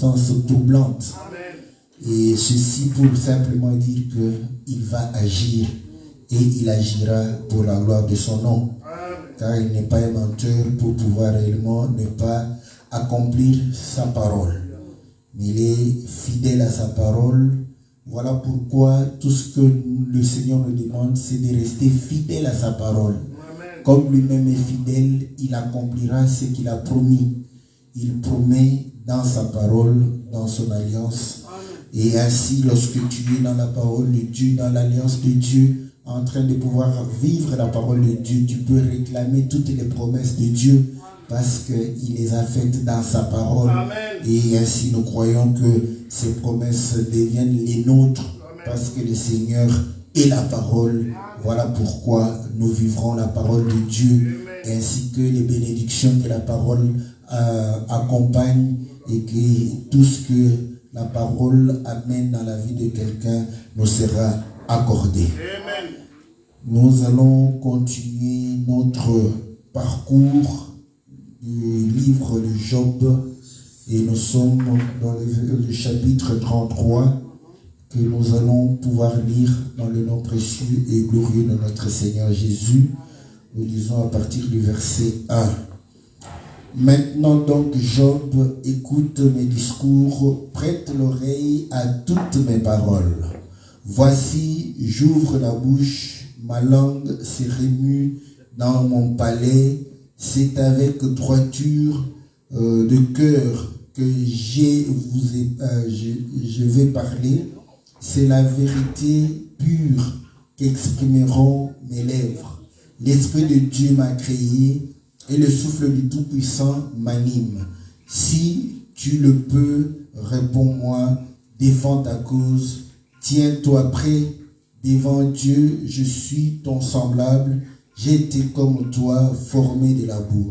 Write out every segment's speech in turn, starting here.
circonstances troublantes. Et ceci pour simplement dire qu'il va agir et il agira pour la gloire de son nom. Car il n'est pas un menteur pour pouvoir réellement ne pas accomplir sa parole. Mais il est fidèle à sa parole. Voilà pourquoi tout ce que le Seigneur nous demande, c'est de rester fidèle à sa parole. Comme lui-même est fidèle, il accomplira ce qu'il a promis. Il promet dans sa parole, dans son alliance. Et ainsi, lorsque tu es dans la parole de Dieu, dans l'alliance de Dieu, en train de pouvoir vivre la parole de Dieu, tu peux réclamer toutes les promesses de Dieu parce qu'il les a faites dans sa parole. Amen. Et ainsi, nous croyons que ces promesses deviennent les nôtres parce que le Seigneur est la parole. Voilà pourquoi nous vivrons la parole de Dieu ainsi que les bénédictions que la parole accompagne et que tout ce que la parole amène dans la vie de quelqu'un nous sera accordé. Amen. Nous allons continuer notre parcours du livre de Job et nous sommes dans le chapitre 33 que nous allons pouvoir lire dans le nom précieux et glorieux de notre Seigneur Jésus. Nous lisons à partir du verset 1. Maintenant donc, Job, écoute mes discours, prête l'oreille à toutes mes paroles. Voici, j'ouvre la bouche, ma langue se remue dans mon palais. C'est avec droiture de cœur que je vais parler. C'est la vérité pure qu'exprimeront mes lèvres. L'Esprit de Dieu m'a créé et le souffle du Tout-Puissant m'anime. Si tu le peux, réponds-moi, défends ta cause. Tiens-toi prêt devant Dieu, je suis ton semblable. J'ai été comme toi, formé de la boue.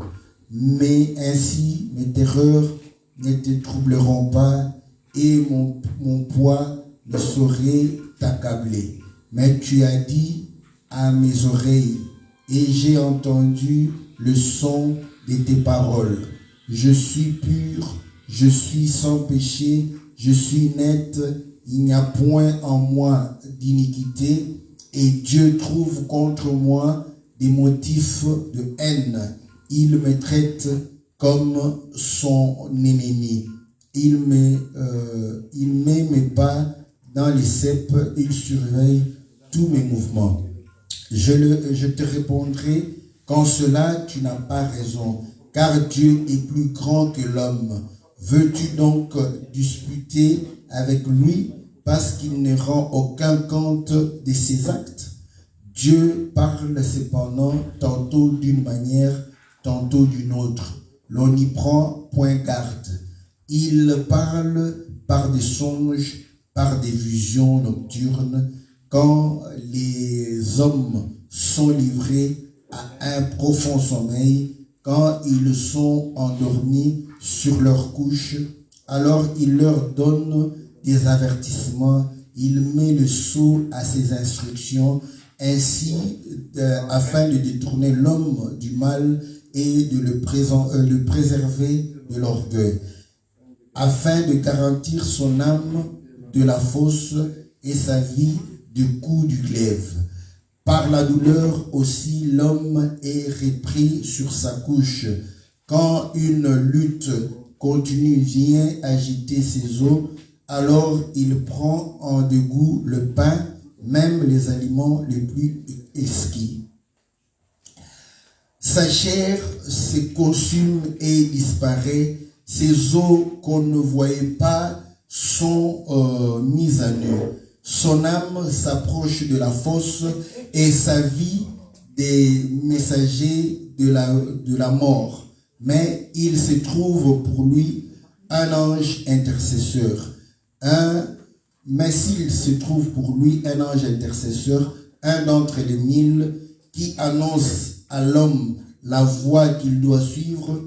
Mais ainsi, mes terreurs ne te troubleront pas et mon poids ne saurait t'accabler. Mais tu as dit à mes oreilles et j'ai entendu le son de tes paroles. Je suis pur, je suis sans péché, je suis net, il n'y a point en moi d'iniquité, et Dieu trouve contre moi des motifs de haine. Il me traite comme son ennemi. Il met mes pas dans les ceps, il surveille tous mes mouvements. Je te répondrai qu'en cela tu n'as pas raison, car Dieu est plus grand que l'homme. Veux-tu donc disputer avec lui parce qu'il ne rend aucun compte de ses actes? Dieu parle cependant tantôt d'une manière, tantôt d'une autre. L'on n'y prend point garde. Il parle par des songes, par des visions nocturnes, quand les hommes sont livrés à un profond sommeil, quand ils sont endormis sur leur couche, alors il leur donne des avertissements, il met le sceau à ses instructions, ainsi afin de détourner l'homme du mal et de le préserver de l'orgueil, afin de garantir son âme de la fosse et sa vie du coup du glaive. Par la douleur aussi, l'homme est repris sur sa couche. Quand une lutte continue vient agiter ses os, alors il prend en dégoût le pain, même les aliments les plus exquis. Sa chair se consume et disparaît. Ses os qu'on ne voyait pas sont mis à nu. Son âme s'approche de la fosse et sa vie des messagers de la mort. Mais il se trouve pour lui un ange intercesseur. Mais s'il se trouve pour lui un ange intercesseur, un d'entre les 1000 qui annonce à l'homme la voie qu'il doit suivre,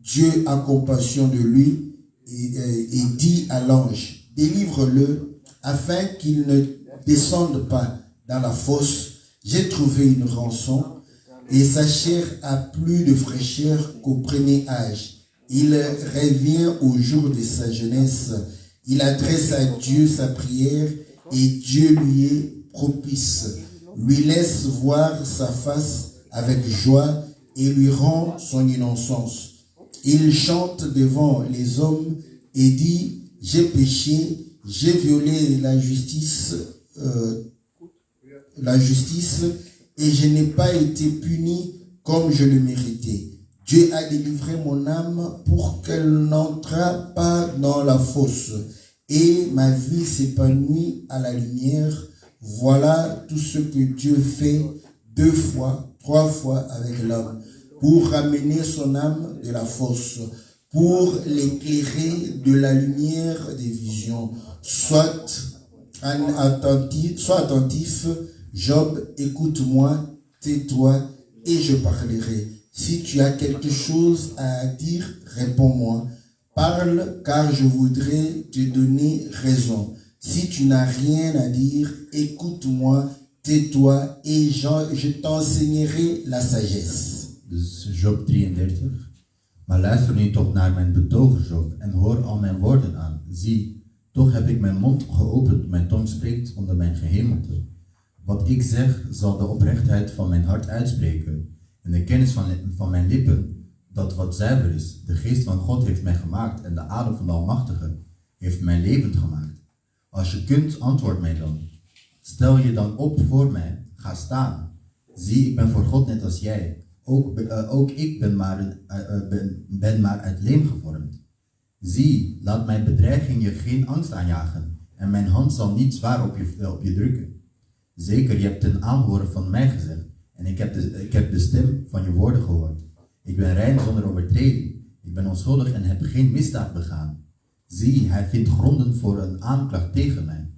Dieu a compassion de lui et dit à l'ange, délivre-le afin qu'il ne descende pas dans la fosse. J'ai trouvé une rançon et sa chair a plus de fraîcheur qu'au premier âge. Il revient au jour de sa jeunesse. Il adresse à Dieu sa prière et Dieu lui est propice. Lui laisse voir sa face avec joie et lui rend son innocence. Il chante devant les hommes et dit, j'ai péché, j'ai violé la justice et je n'ai pas été puni comme je le méritais. Dieu a délivré mon âme pour qu'elle n'entre pas dans la fosse et ma vie s'épanouit à la lumière. Voilà tout ce que Dieu fait 2 fois, 3 fois avec l'homme pour ramener son âme de la fosse, pour l'éclairer de la lumière des visions. Sois attentif, Job, écoute-moi, tais-toi et je parlerai. Si tu as quelque chose à dire, réponds-moi. Parle, car je voudrais te donner raison. Si tu n'as rien à dire, écoute-moi, tais-toi et je t'enseignerai la sagesse. Dus Job 33. Maar luister nu toch naar mijn betoog, Job, en hoor al mijn woorden aan. Zie, toch heb ik mijn mond geopend, mijn tong spreekt onder mijn gehemelte. Wat ik zeg, zal de oprechtheid van mijn hart uitspreken. En de kennis van mijn lippen, dat wat zuiver is. De geest van God heeft mij gemaakt en de adem van de Almachtige heeft mij levend gemaakt. Als je kunt, antwoord mij dan. Stel je dan op voor mij, ga staan. Zie, ik ben voor God net als jij. Ook ik ben maar uit leem gevormd. Zie, laat mijn bedreiging je geen angst aanjagen en mijn hand zal niet zwaar op je drukken. Zeker, je hebt ten aanhoren van mij gezegd en ik heb de stem van je woorden gehoord. Ik ben rein zonder overtreding. Ik ben onschuldig en heb geen misdaad begaan. Zie, hij vindt gronden voor een aanklacht tegen mij.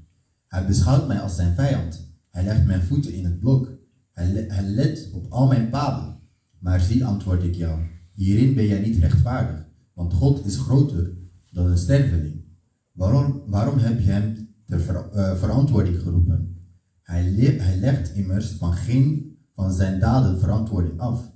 Hij beschouwt mij als zijn vijand. Hij legt mijn voeten in het blok. Hij let op al mijn paden. Maar zie, antwoord ik jou, hierin ben jij niet rechtvaardig, want God is groter dan een sterveling. Waarom heb je hem ter verantwoording geroepen? Hij legt immers van geen van zijn daden verantwoording af.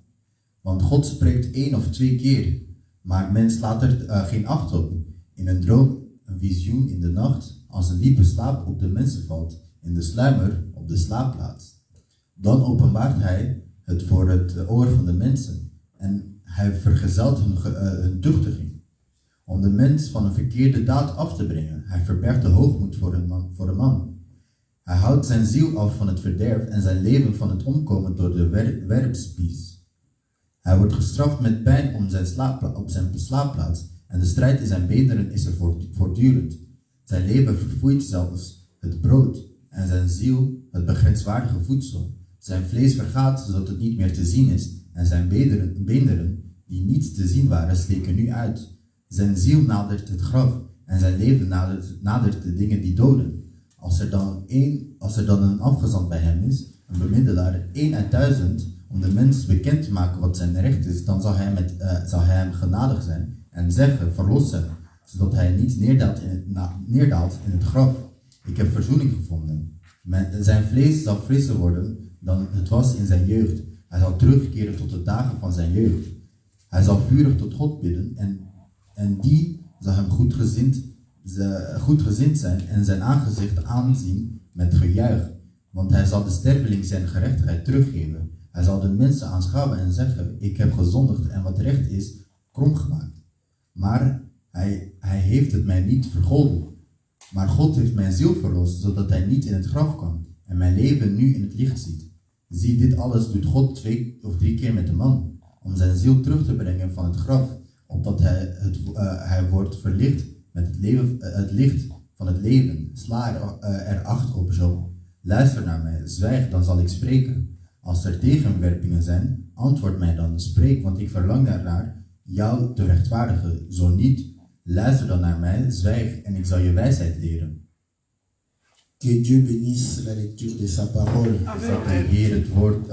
Want God spreekt 1 of 2 keer, maar men slaat er geen acht op. In een droom, een visioen in de nacht, als een diepe slaap op de mensen valt, in de sluimer op de slaapplaats. Dan openbaart hij het voor het oor van de mensen en hij vergezelt hun tuchtiging. Om de mens van een verkeerde daad af te brengen. Hij verbergt de hoogmoed voor een man. Hij houdt zijn ziel af van het verderf en zijn leven van het omkomen door de werpspies. Hij wordt gestraft met pijn op zijn slaapplaats en de strijd in zijn beenderen is er voortdurend. Zijn leven verfoeit zelfs het brood en zijn ziel het begrenswaardige voedsel. Zijn vlees vergaat zodat het niet meer te zien is en zijn beenderen die niet te zien waren steken nu uit. Zijn ziel nadert het graf en zijn leven nadert de dingen die doden. Als er dan een afgezant bij hem is, een bemiddelaar, 1 uit 1000, om de mens bekend te maken wat zijn recht is, dan zal hij hem genadig zijn en zeggen, verlos hem, zodat hij niet neerdaalt in het graf. Ik heb verzoening gevonden. Zijn vlees zal frisser worden dan het was in zijn jeugd. Hij zal terugkeren tot de dagen van zijn jeugd. Hij zal vurig tot God bidden en die zal hem goedgezind zijn en zijn aangezicht aanzien met gejuich. Want hij zal de sterveling zijn gerechtigheid teruggeven. Hij zal de mensen aanschouwen en zeggen, ik heb gezondigd en wat recht is, krom gemaakt. Maar hij heeft het mij niet vergolden. Maar God heeft mijn ziel verlost, zodat hij niet in het graf kwam en mijn leven nu in het licht ziet. Zie, dit alles doet God 2 of 3 keer met de man, om zijn ziel terug te brengen van het graf, opdat hij wordt verlicht met het licht van het leven. Sla er acht op, zo. Luister naar mij, zwijg, dan zal ik spreken. Als er tegenwerpingen zijn, antwoord mij dan, spreek, want ik verlang ernaar jou te rechtvaardigen. Zo niet, luister dan naar mij, zwijg en ik zal je wijsheid leren. Que Dieu bénisse la lecture de sa parole. Dat de Heer het woord,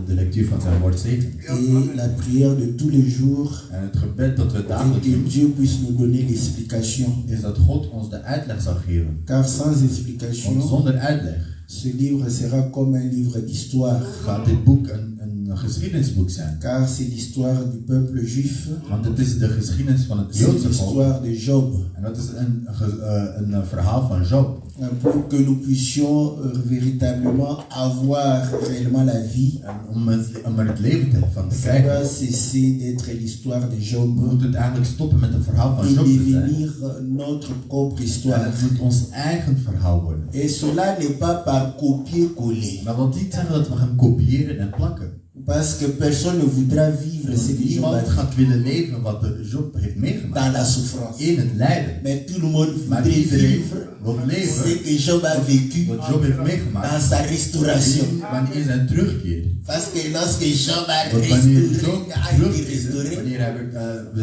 de lectuur van zijn woord zegent. Et la prière de tous les jours. En het gebed dat we Et dagelijks que doen, Dieu puisse nous donner l'explication. is dat God ons de uitleg zal geven. Car sans Want explication, zonder uitleg Ce livre sera comme un livre d'histoire, gaat dit boek een geschiedenisboek zijn. car c'est l'histoire du peuple juif, Want het is de geschiedenis van het c'est Joodse volk. l'histoire de Job. En dat is een verhaal van Job. Pour que nous puissions véritablement avoir réellement la vie, En om er het leven van te ça krijgen, doit cesser d'être l'histoire de Job moet het eigenlijk stoppen met het verhaal van et Job te zijn. devenir notre propre En histoire. het moet ons eigen verhaal worden. Et cela n'est pas par copier-coller, Maar dat wil niet zeggen dat we gaan kopiëren en plakken. parce que personne ne voudra vivre ce que Job a Niemand vécu gaat willen leven wat Job heeft meegemaakt. dans la souffrance. In het lijden. Mais tout le monde Maar voudrait iedereen vivre wil ce leven que Job a vécu wat Job heeft dans meegemaakt. sa restauration. In zijn terugkeer. Parce que lorsque Job a Want wanneer Job restauré, a été terugkeerde, restauré, wanneer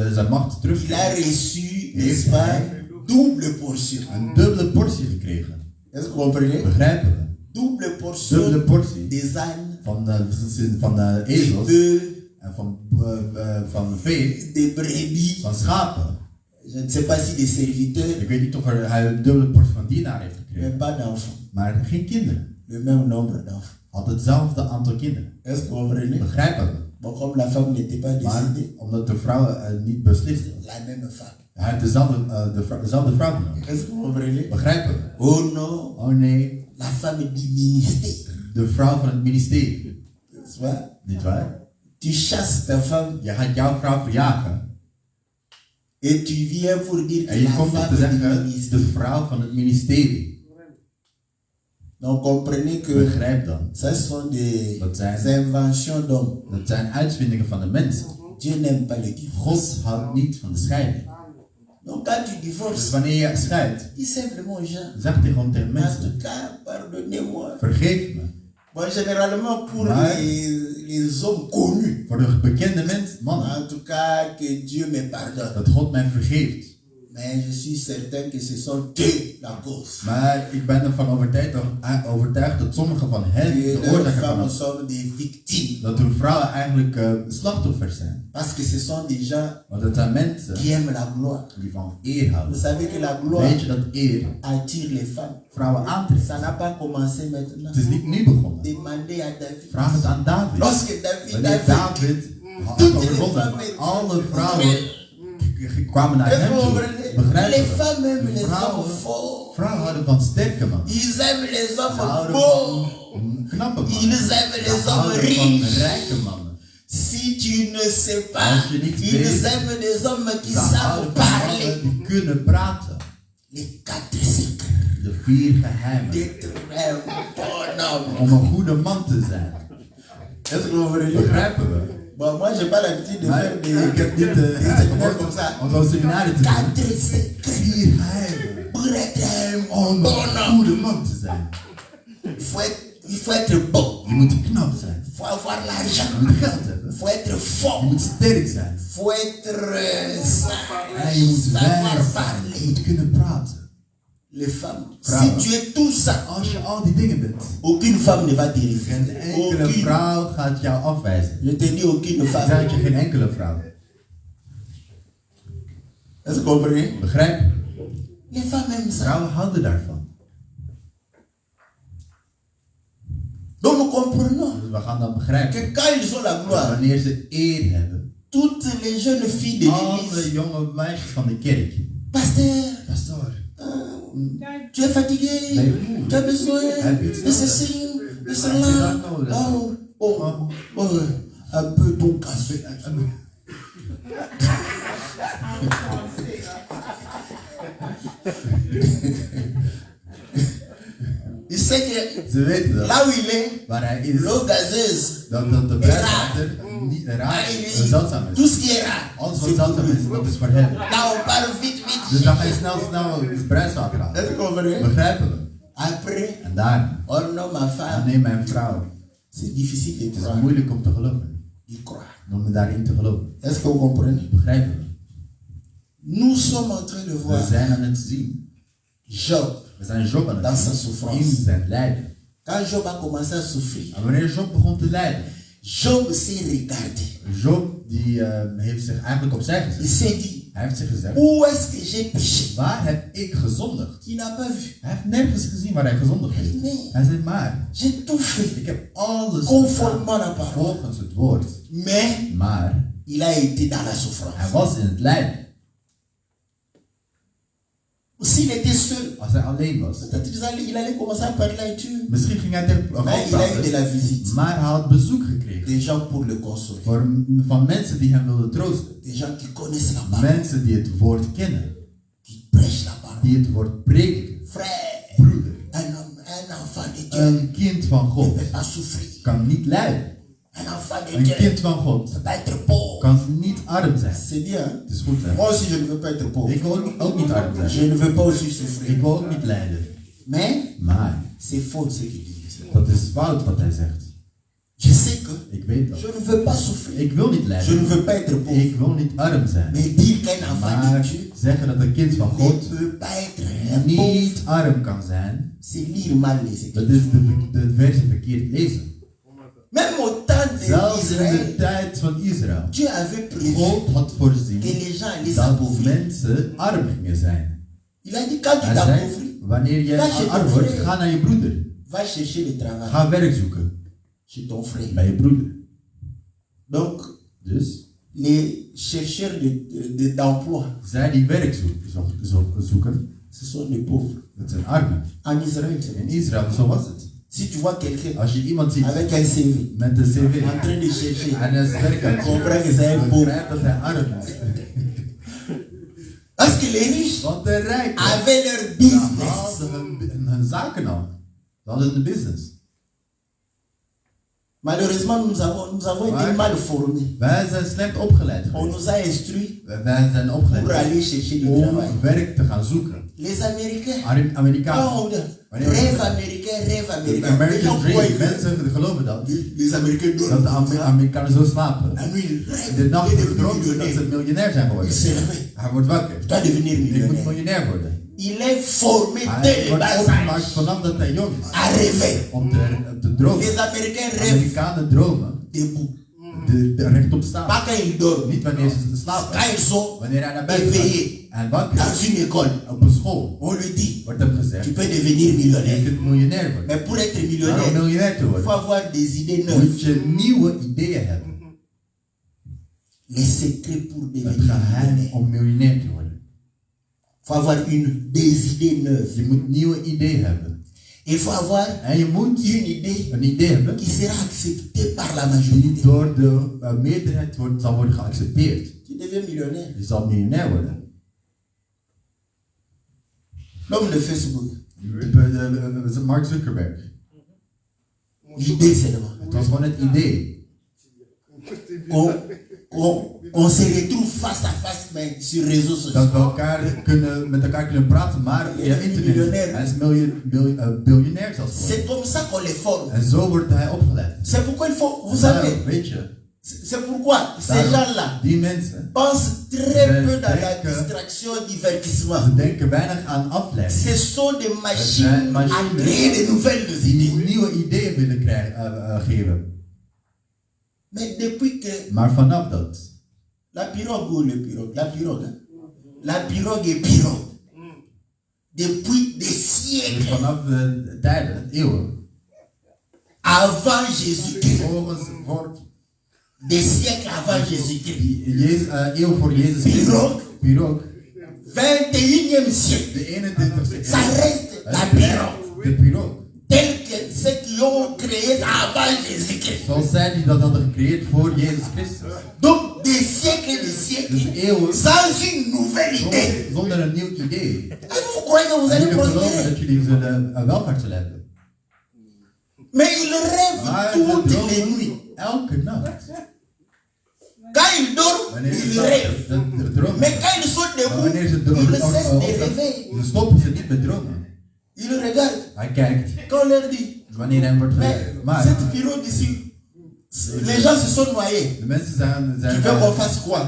hij zijn macht il a terugkeerde, reçu, n'est-ce pas, double portion. een dubbele portie gekregen. Est-ce que vous comprenez? Begrijpen we? Double Dubbele portion portie des ânes, van des ezels bœufs, en van vee, des brebis. van schapen. Je ne sais pas si des serviteurs, Ik weet niet of hij een dubbele portie van dienaar heeft mais gekregen. pas d'enfants. Maar geen kinderen. Le même nombre d'enfants. Had hetzelfde aantal kinderen. Est-ce que vous comprenez? Begrijpen we? Bon, comme la femme n'était pas Maar décédée, omdat de vrouw niet beslist was. la même femme. Hij heeft dezelfde vrouw genomen. Est-ce que vous comprenez? Begrijpen we? Oh non, Oh nee, la femme du ministère. de vrouw van het ministerie. N'est-ce pas? Niet waar? Tu chasses ta femme Je gaat jouw vrouw verjagen. et tu viens pour dire En que je la komt om te femme du zeggen, ministère. de vrouw van het ministerie. Donc comprenez que Begrijp dan. ça sont des Dat zijn, inventions d'hommes. dat zijn uitvindingen van de mensen. Dieu n'aime pas le divorce. God houdt niet van de scheiding. Donc quand tu Dus divorces, wanneer je scheidt, dis simplement aux gens, zeg gewoon tegen en mensen, tout cas, pardonnez-moi. vergeef me. Bon, généralement pour Ouais. les hommes connus, Voor de bekende mensen, mannen, en tout cas que Dieu me pardonne. dat God mij vergeeft. Mais je suis certain que ce sont eux la cause. Maar ik ben ervan overtuigd dat sommige van hen Que de leurs oorzaker van femmes het. sont des victimes. Dat hun vrouwen eigenlijk slachtoffers zijn. Parce que ce sont des gens Want het zijn mensen qui aiment la gloire. die van eer Vous houden. savez que la gloire Weet je dat eer attire les femmes. vrouwen aantrekt? Ça n'a pas commencé maintenant. Het is niet nu begonnen. Demandez à David. Vraag het aan David. Lorsque David Wanneer avait David had overwonnen, alle vrouwen kwamen naar hem toe. Begrijp les je? femmes aiment les Vrouwen, hommes forts. vrouwen houden van sterke mannen. Ils aiment les Ze hommes houden beaux. van knappe mannen. Ils aiment les Ze hommes houden van riches. rijke mannen. Si tu ne sais pas, Als je niet ils weet, aiment des hommes qui Ze savent houden van parler. mannen die kunnen praten. Les 4 secrets De 4 geheimen d'être un bon homme. om een goede man te zijn. Est-ce que vous comprenez? Begrijpen we? Bon, moi, j'ai pas l'habitude de Maar faire ik heb niet des séminaires comme gehoord ça. om zo'n seminarie te doen. 4 secrets 4 geheimen pour être un om bon een homme. goede man te zijn. Il faut être beau. Je moet knap zijn. Il faut avoir Je l'argent. moet geld hebben. Il faut être Je fort. moet sterk zijn. Il faut être En je moet savoir wijs zijn. Je parler. moet kunnen praten. Les femmes, Vrouwen. si tu es tout ça, Als je al die dingen bent, aucune femme ne va te geen résister. enkele Aucune. vrouw gaat jou afwijzen. Je te dis aucune Ik femme. zeg het je, geen enkele vrouw. Est-ce que vous comprenez? Begrijp? Les femmes aiment ça. Vrouwen houden daarvan. Donc nous comprenons Dus we gaan dan begrijpen. que quand ils ont la Dat gloire, wanneer ze eer hebben, toutes les jeunes filles de alle l'église, jonge meisjes van de kerk. pasteur, Pastoor, tu es fatigué, Nee. tu as besoin Heb je het de ceci, de cela. Un peu ton café. Il sait que Ze weten dat. là où il est, Waar hij is, l'eau gazeuse, dat de bruiswater niet raar zeldzaam tout is. ce qui est rare, Alles c'est wat pour zeldzaam lui. is, dat is voor hem. Là on parle vite, Dus vite. dan ga je snel het bruiswater Est-ce halen. que vous comprenez? Begrijpen we? Après, En daar, oh non, ma femme, neem mijn vrouw. c'est difficile de Het is croire. moeilijk om te geloven. d'y croire. Om daarin te geloven. Est-ce que vous comprenez? Begrijpen we? Nous sommes en train de voir We zijn aan het zien. Job. We zijn Job aan Dans het sa zien. souffrance. In zijn lijden. Quand Job a commencé à souffrir, En wanneer Job begon te lijden. Job s'est regardé. Job die heeft zich eigenlijk opzij Il gezet. s'est dit, Hij heeft zich gezegd, où est-ce que j'ai péché? waar heb ik gezondigd? Il n'a pas vu. Hij heeft nergens gezien waar hij gezondigd heeft. Nee. Hij zei, maar J'ai tout fait ik heb alles conformément à la gedaan parole. volgens het woord. Mais Maar il a été dans la souffrance. hij was in het lijden. S'il était seul, Als hij alleen was. peut-être il allait commencer à parler à Dieu. Misschien ging hij tegen God Mais il a eu de praten. la visite. Maar hij had bezoek gekregen. Des gens pour le consoler. Van mensen die hem wilden troosten. Des gens qui connaissent la parole. Mensen die het woord kennen. Qui prêchent la parole. Die het woord prediken. Frère, Broeder. un enfant de Dieu Een kind van ne God peut pas souffrir. kan niet lijden. Un enfant de Een Dieu kind van ne God peut pas être pauvre. kan niet arm zijn. C'est bien. Hein? Het is goed hè. Moi aussi, je ne veux pas être pauvre. Ik wil ook niet arm Je zijn. ne veux pas aussi Ik souffrir. wil ook niet lijden. Mais Maar c'est faux ce qu'il dit. dat is fout wat hij zegt. Je sais que Ik weet dat. je ne veux pas souffrir. Ik wil niet Je ne lijden. veux pas être pauvre. Ik wil niet arm zijn. Mais dire qu'un enfant de Maar Dieu zeggen dat een kind van ne God peut pas être pauvre, niet arm kan zijn, c'est lire mal les dat Écritures. is de versen verkeerd lezen. Même au temps Zelfs in de d'Israël, tijd van Israël. Dieu avait prévu God had voorzien que les gens allaient dat s'appauvrir. mensen arm gingen zijn. Il a dit quand tu Hij zei, t'appauvris, wanneer je Va chez arm ton wordt, frère. ga naar je broeder. va chercher le travail Ga werk zoeken chez ton frère. bij je broeder. Donc, Dus, les chercheurs d'emploi, zij die werk zoeken, ce sont les pauvres. dat zijn armen. En Israël, c'est In comme ça. Israël, zo was het. Si tu vois quelqu'un Als je iemand ziet avec un CV met een cv en train de chercher, en hij is werk aan het comprends que zoeken, c'est un pauvre. begrijp dat hij arm is. Parce que les riches Want de rijken avaient leur ze business. hadden hun zaken al. Ze hadden een business. Malheureusement, nous avons été Ouais. mal formés. Wij zijn slecht opgeleid On geweest. nous a instruits Wij zijn pour opgeleid aller chercher du om travail. werk te gaan zoeken. Les Américains, Amerikanen. quand on dit Wanneer- rêve américain, rêve De américain, les American gens croient Dream. que Mensen geloven dat. les Américains Dat dorment de comme ça. Amerikanen zo slapen. La nuit, ils De rêvent nacht de devenir dromen ze dat ze millionnaire. miljonair zijn Il geworden. se réveille. Hij wordt wakker. Je dois devenir Ik moet millionnaire. miljonair worden. Il est formé dès Hij le wordt bas opgemaakt âge vanaf dat hij jong is. à rêver. Om te dromen. Les Américains rêvent Amerikanen dromen debout. de rechtop staan. Pas quand ils dorment. Niet wanneer ze te slapen. Quand ils sont Wanneer hij naar bed éveillés gaat en wakker dans is une école, op een school, on lui dit wordt hem tu gezegd, peux devenir je millionnaire. kunt miljonair worden. Mais pour être Maar om millionnaire, miljonair te il faut worden, avoir des idées moet neuves. je nieuwe ideeën hebben. Les secrets pour Het devenir geheim millionnaire. om miljonair te worden. Il faut avoir des idées neuves. Je moet nieuwe ideeën hebben. Il faut avoir En je moet une idée een idee hebben qui sera acceptée par la die majorité. door de meerderheid zal worden geaccepteerd. Tu deviens millionnaire. Je zal miljonair worden. L'homme de Facebook, Mark Zuckerberg. l'idée seulement. Het was gewoon het idee. On se retrouve face à face mais sur réseaux sociaux. Dat we met elkaar kunnen praten, maar via internet. Miljonair. Hij is biljonair zelfs C'est geworden. comme ça qu'on les forme. En zo wordt hij opgeleid. C'est pourquoi il faut, vous Daarom, savez, weet je, c'est pourquoi ces daarom, gens-là die mensen, pensent très Ze peu dans la denken- distraction, divertissement. ze denken weinig aan afleiding. Ce sont des zijn machines à machines créer de nouvelles Die idées. nieuwe ideeën willen geven. Mais depuis que Maar vanaf dat, la pirogue ou le pirogue, hein? La pirogue est pirogue. Depuis des dus siècles vanaf de tijden, eeuwen, avant Jésus-Christ, voor des siècles avant Jésus-Christ, eeuw voor Jezus Christus, pirogue, 21e siècle, de 21ste ça eeuw, reste la pirogue, de pirogue. tel que ceux qui ont créé ça avant Jésus-Christ. Zoals zij die dat hadden gecreëerd voor Jezus Christus. Donc des siècles et des Dus siècles, eeuwen sans une nouvelle idée. zonder een nieuw idee. Et vous croyez que vous En allez jullie geloven prospérer? dat jullie zullen welvaart zullen hebben. Mais ils rêvent Maar ze toutes les dromen nuits. elke nacht. Quand ils dorment, Wanneer ils ze rêvent. slapen, dromen. Mais quand ils sont Maar wanneer ze debout, ils cessent de rêver. dan stoppen ze niet met dromen. Ils regardent. Hij kijkt Quand on leur dit, wanneer hem wordt mais geleerd. Maar cette pirogue ici, les gens se sont noyés. de mensen Tu veux qu'on fasse quoi?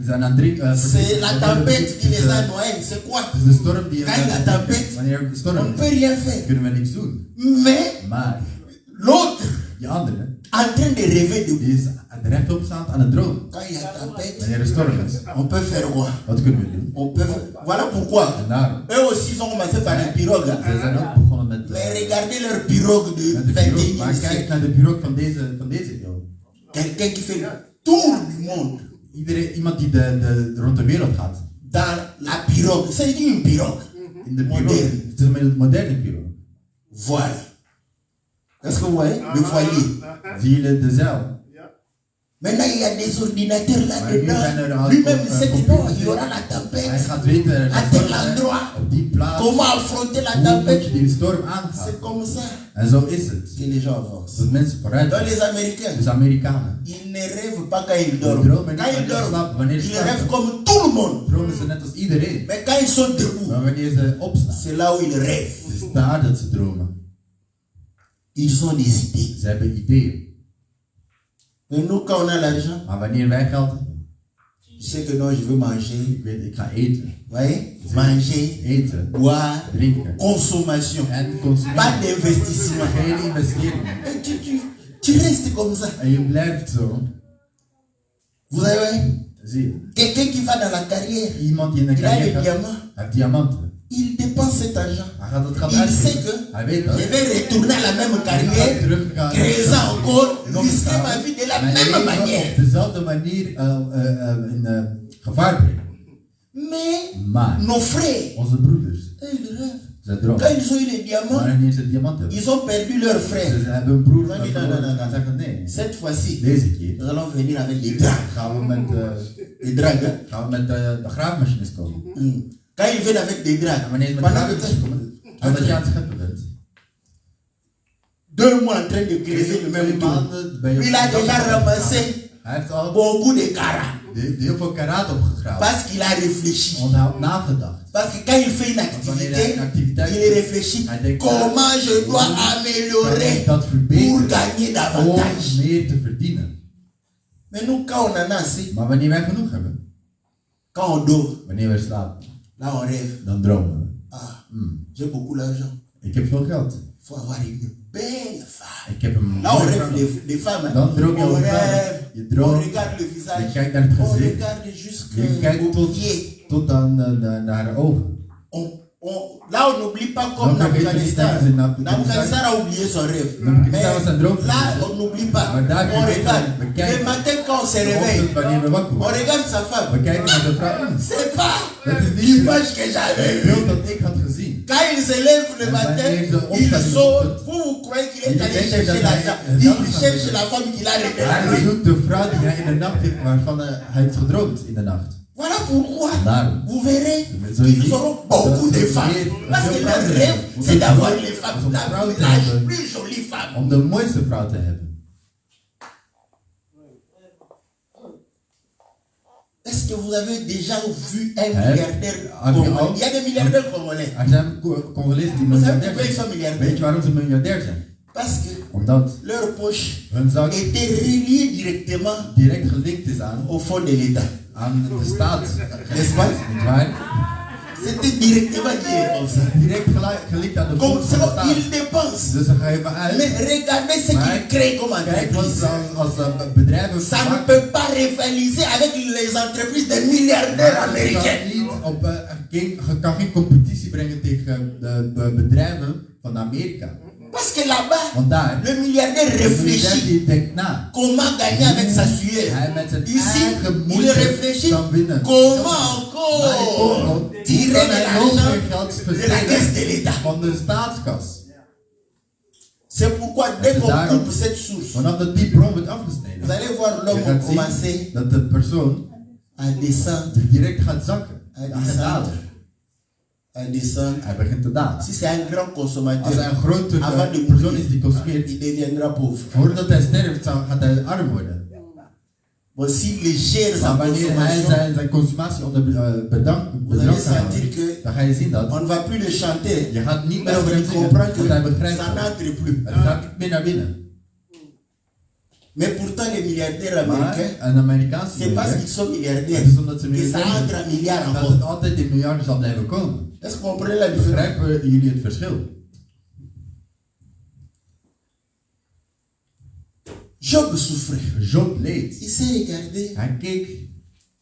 zijn aan drie. C'est la tempête qui les a noyés. C'est quoi? Het is de storm die Quand la tempête, wanneer er on storm ne is, peut rien faire. kunnen we niks doen. Mais Maar l'autre, die andere, en train de rêver die debout, is En rechtop staat aan het droom. Quand il y a tempête, Wanneer er storm is, on peut faire quoi? wat kunnen we doen? On peut Voilà pourquoi. En daarom. Eux aussi, ils ont commencé par les pirogues. Hein. Ze zijn ook begonnen met Mais regardez leur pirogue de de pirogue. 21e Maar kijk siècle. naar de pirogue van deze eeuw. Quelqu'un qui fait le tour du monde Iemand die rond de wereld gaat. dans la pirogue. C'est une pirogue. In de Moderne. pirogue. Het is een moderne pirogue. Voile. Est-ce que vous voyez? Le voilier. Zie je de zeil? Maintenant, il y a des ordinateurs Maar hier zijn er là-dedans. al Lui-même, il sait que non, computers. il y aura la Hij tempête. gaat weten, À tel endroit. op die plaats, Comment affronter la hoe moet je tempête? die storm aangaan. C'est comme ça En zo is het. que les gens avancent. Dat mensen vooruit Dans gaan. les Américains, Dus Amerikanen. ils ne rêvent pas quand ils dorment. dromen Quand niet ils wanneer ze dorment, slapen, wanneer ze ils rêvent slapen. comme tout le monde. Dromen ze net als iedereen. Mais quand ils sont debout, Maar wanneer ze opstaan, c'est là où ils rêvent. het is daar dat ze dromen. Ils ont des idées. Ze hebben ideeën. Mais nous, quand on a l'argent, Maar wanneer wij geld hebben, je sais que non, je veux manger. ik weet, ik ga eten. Vous voyez? Manger, Eten, boire, drinken. consommation. En Pas consumeren. d'investissement. Geen investeringen. Et tu restes comme ça. En je blijft zo. Vous avez Zie je. quelqu'un qui va dans la carrière, Iemand die in de il a carrière le gaat, diamant, heeft diamanten. il dépense cet argent. Hij gaat het geld Il sait uitgeven. que Hij weet dat. je vais retourner à la même carrière, créant encore, risquer ma vie de la Mijn même leven manière. op dezelfde manier in gevaar brengen. Mais Maar nos frères, onze broeders, ils rêvent. ze dromen. Quand ils ont eu les diamants, Maar wanneer ze diamanten hebben, ils ont perdu leur frère. ze hebben een broer Non, non, verloren. non, non. Ze zeggen nee. Cette fois-ci, Deze keer nous allons venir avec les drags. gaan we met, Les drags, hein? de graafmachines komen. Quand ils viennent avec des drags, En wanneer ze met pendant que graafmachines komen, omdat je aan het scheppen bent. 2 mois en train de creuser le même trou. Il a déjà ramassé Hij heeft al beaucoup de carats. heel veel karaat opgegraven. Parce qu'il a réfléchi. Want hij had nagedacht. Parce que quand il fait une activité, il réfléchit comment je dois améliorer pour gagner Om davantage. meer te verdienen. Mais nous, quand on en a assez, Maar wanneer wij genoeg hebben, quand on dort, wanneer we slapen, là on rêve. dan dromen we. Ah, j'ai beaucoup d'argent. Ik heb veel geld. Il faut avoir une belle femme. Ik heb een Là on mooie rêve vrouw. des femmes. Hein. Dan droom je On over vrouwen. rêve, Je on droomt, regarde le je visage, kijkt naar het on gezicht. regarde Je jusqu'aux kijkt pieds. tot aan naar haar ogen. Là, on n'oublie pas comme Donc, Nabucodonosor. Nabucodonosor Nabucodonosor a oublié son rêve. Nabucodonosor was een droom. Mais là, on n'oublie pas. Maar daar On vergeet regarde. we kijken. Le matin, quand on se réveille, Ochtend, wanneer we wakker on worden, regarde sa we femme. kijken naar de vrouw. C'est pas Dat is niet l'image que j'avais het vue. beeld dat ik had gezien. Quand il se lève le En matin, wanneer ze il opstaat in de sort. ochtend. Vous croyez qu'il est En je allé denkt chercher dat hij l'argent. het geld Il gaat cherche vinden. la femme qu'il a Hij révélée. zoekt de vrouw die hij in de nacht heeft, waarvan hij heeft gedroomd in de nacht. Voilà pourquoi Daarom. vous verrez Zo qu'ils zie- auront beaucoup de femmes. Parce que leur rêve, c'est d'avoir les femmes, la plus jolie femme. Om de mooiste vrouw te hebben. Est-ce que vous avez déjà vu un Hein? milliardaire Ah, mais congolais? oh. Il y a des milliardaires congolais. Er zijn Congolezen die Vous savez miljardair pourquoi ils sont zijn. milliardaires? Weet je waarom ze miljardair zijn? Parce que Omdat leur poche hun zak était reliée directement direct gelinkt is au fond de l'État. aan de staat. N'est-ce pas? Niet waar? C'était directement lié comme ça. Direct gelinkt aan de Comme volks van de ça, staat. ils dépensent. Dus ze geven Mais uit. regardez ce Maar qu'ils créent comme kijk wat entreprise. ze als bedrijven Ça ne maken. peut pas rivaliser avec les entreprises des milliardaires Maar je américains. kan niet je kan geen competitie brengen tegen de bedrijven van Amerika. Parce que là-bas, Want daar, le milliardaire de miljardair réfléchit die denkt na. comment gagner avec sa sueur. Hij met zijn Ici, eigen il moeite réfléchit kan winnen. comment Maar encore ook tirer de kan hij nog meer l'argent geld de la caisse de versteken l'État. van de staatskas. C'est pourquoi dès qu'on Daarom, coupe cette source, vanaf dat die bron wordt vous afgesneden, allez voir je l'homme gaat commencer zien dat de persoon à descendre, direct gaat zakken. à Hij gaat descendre, dalen. à descendre. Hij begint te dalen. Si c'est un grand Als consommateur, hij een grote avant de persoon is mourir, die consumeert, il deviendra pauvre. voordat hij sterft gaat hij arm worden. Bon, s'il gère sa Maar wanneer hij consommation, zijn consumatie onder vous allez bedrag sentir houdt, que dan ga je zien dat on ne va plus le chanter. je gaat niet meer Parce over hem qu'il zingen, comprend want hij que begrijpt ça het. n'entre plus. Het gaat niet meer naar binnen. Mais pourtant, les milliardaires Maar américains, een Amerikaanse c'est parce qu'ils miljardair, sont milliardaires het is omdat ze que ça miljardair entre zijn, un milliard dat encore. het altijd in miljarden zal blijven komen. Est-ce que vous comprenez la différence? Begrijpen jullie het verschil? Job souffrait. Job leed. Il s'est regardé. Hij keek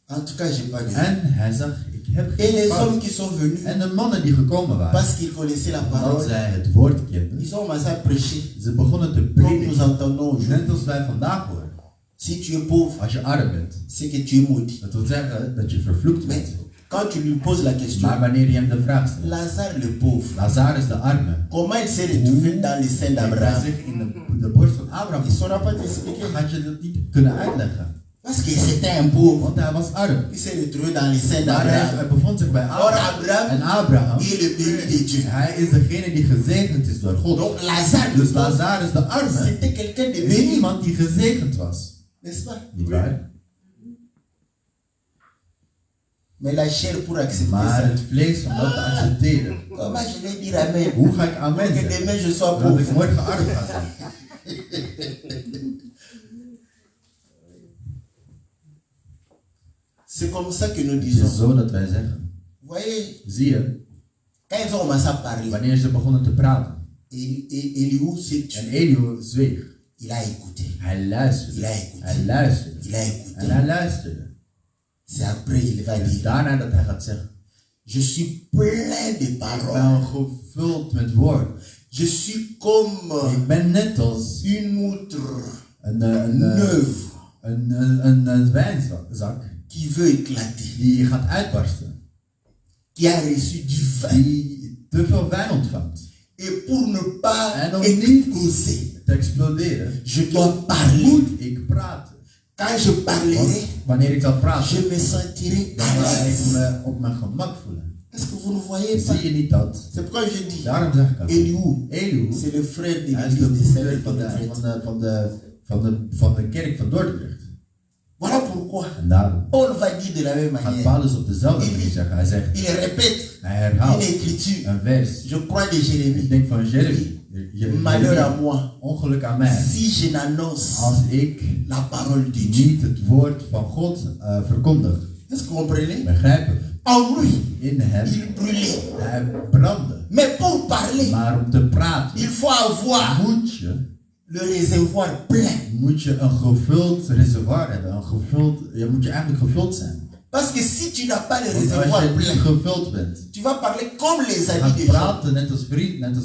En tout cas, j'ai pas de en hij zag, ik heb Et les geen hommes fout. qui sont venus, En de mannen die gekomen waren, parce qu'ils connaissaient la omdat parole, zij het woord kenden, ils ont commencé à prêcher. ze begonnen te Comme nous prediken. entendons aujourd'hui. Net als wij vandaag horen. Si tu es pauvre, Als je arm bent, c'est que tu es maudit. dat wil zeggen dat je vervloekt Mais bent. quand tu lui poses la question, Maar wanneer je hem de vraag stelt, Lazare le pauvre, Lazarus de arme, comment il s'est retrouvé dans les seins hij d'Abraham? zich in de borst van Abraham, Il ne saura pas t'expliquer. had je dat niet kunnen uitleggen. Parce que c'était un pauvre. Want hij was arm. Il s'est retrouvé dans les seins Maar d'Abraham. hij bevond zich bij Or Abraham. Abraham, En Abraham, il est le béni de Dieu. hij is degene die gezegend is door God. Donc Lazare, Dus Lazarus de arme c'était quelqu'un de is béni, iemand die gezegend was. n'est-ce pas? Niet waar? Mais la chair pour accepter Maar ça. het vlees om dat te accepteren. Comment je vais dire amen? Hoe ga ik Pour amen que zeggen? demain je sois Dat ik pauvre. morgen arm ga zijn. C'est comme ça que nous Het is disons. zo dat wij zeggen. Vous voyez, Zie je, quand ils ont commencé à parler, wanneer ze begonnen te praten. Elihu s'est En tué. Elihu zweeg. Il a écouté. Hij luisterde. Il a écouté. Hij luisterde. Il a En écouté. hij luisterde. C'est après il va En dire, daarna dat hij gaat zeggen. je suis plein de Ik paroles. ben gevuld met woorden. Je suis comme Ik ben net als une outre een neuve wijnzak qui veut éclater, die gaat uitbarsten. qui a reçu du vin. Die te veel wijn ontvangt. Et pour ne pas En om exploser, niet te exploderen, je dois parler. moet ik praten. Quand je parlerai, Want wanneer ik zal praten, je me sentirai dan à ga ik l'aise. me op mijn gemak voelen. Est-ce que vous ne voyez pas? Zie je niet dat? C'est pourquoi je dis, Daarom zeg ik dat. Elihu, Elihu, c'est le frère de hij is de l'église de broeder van Saint-Denis. de kerk van Dordrecht. Voilà pourquoi En daarom Paul va dire de la même gaat manière. Paulus op dezelfde manier zeggen. Hij zegt, Il répète hij herhaalt une écriture. een vers. Je crois de Ik Jérémie. denk van Jeremy. Malheur à moi Ongeluk aan mij. si je n'annonce Als ik la parole de Dieu. niet het woord van God verkondig. Est-ce que vous comprenez? Begrijp je? En lui, In hem, il brûlait. hij brandde. Mais pour parler, Maar om te praten, il faut avoir moet je le réservoir plein. een gevuld reservoir hebben. Je moet je eigenlijk gevuld zijn. Parce que si tu n'as pas le Want als réservoir je niet plein, gevuld bent, tu vas parler comme les je amis gaat de Job. praten net als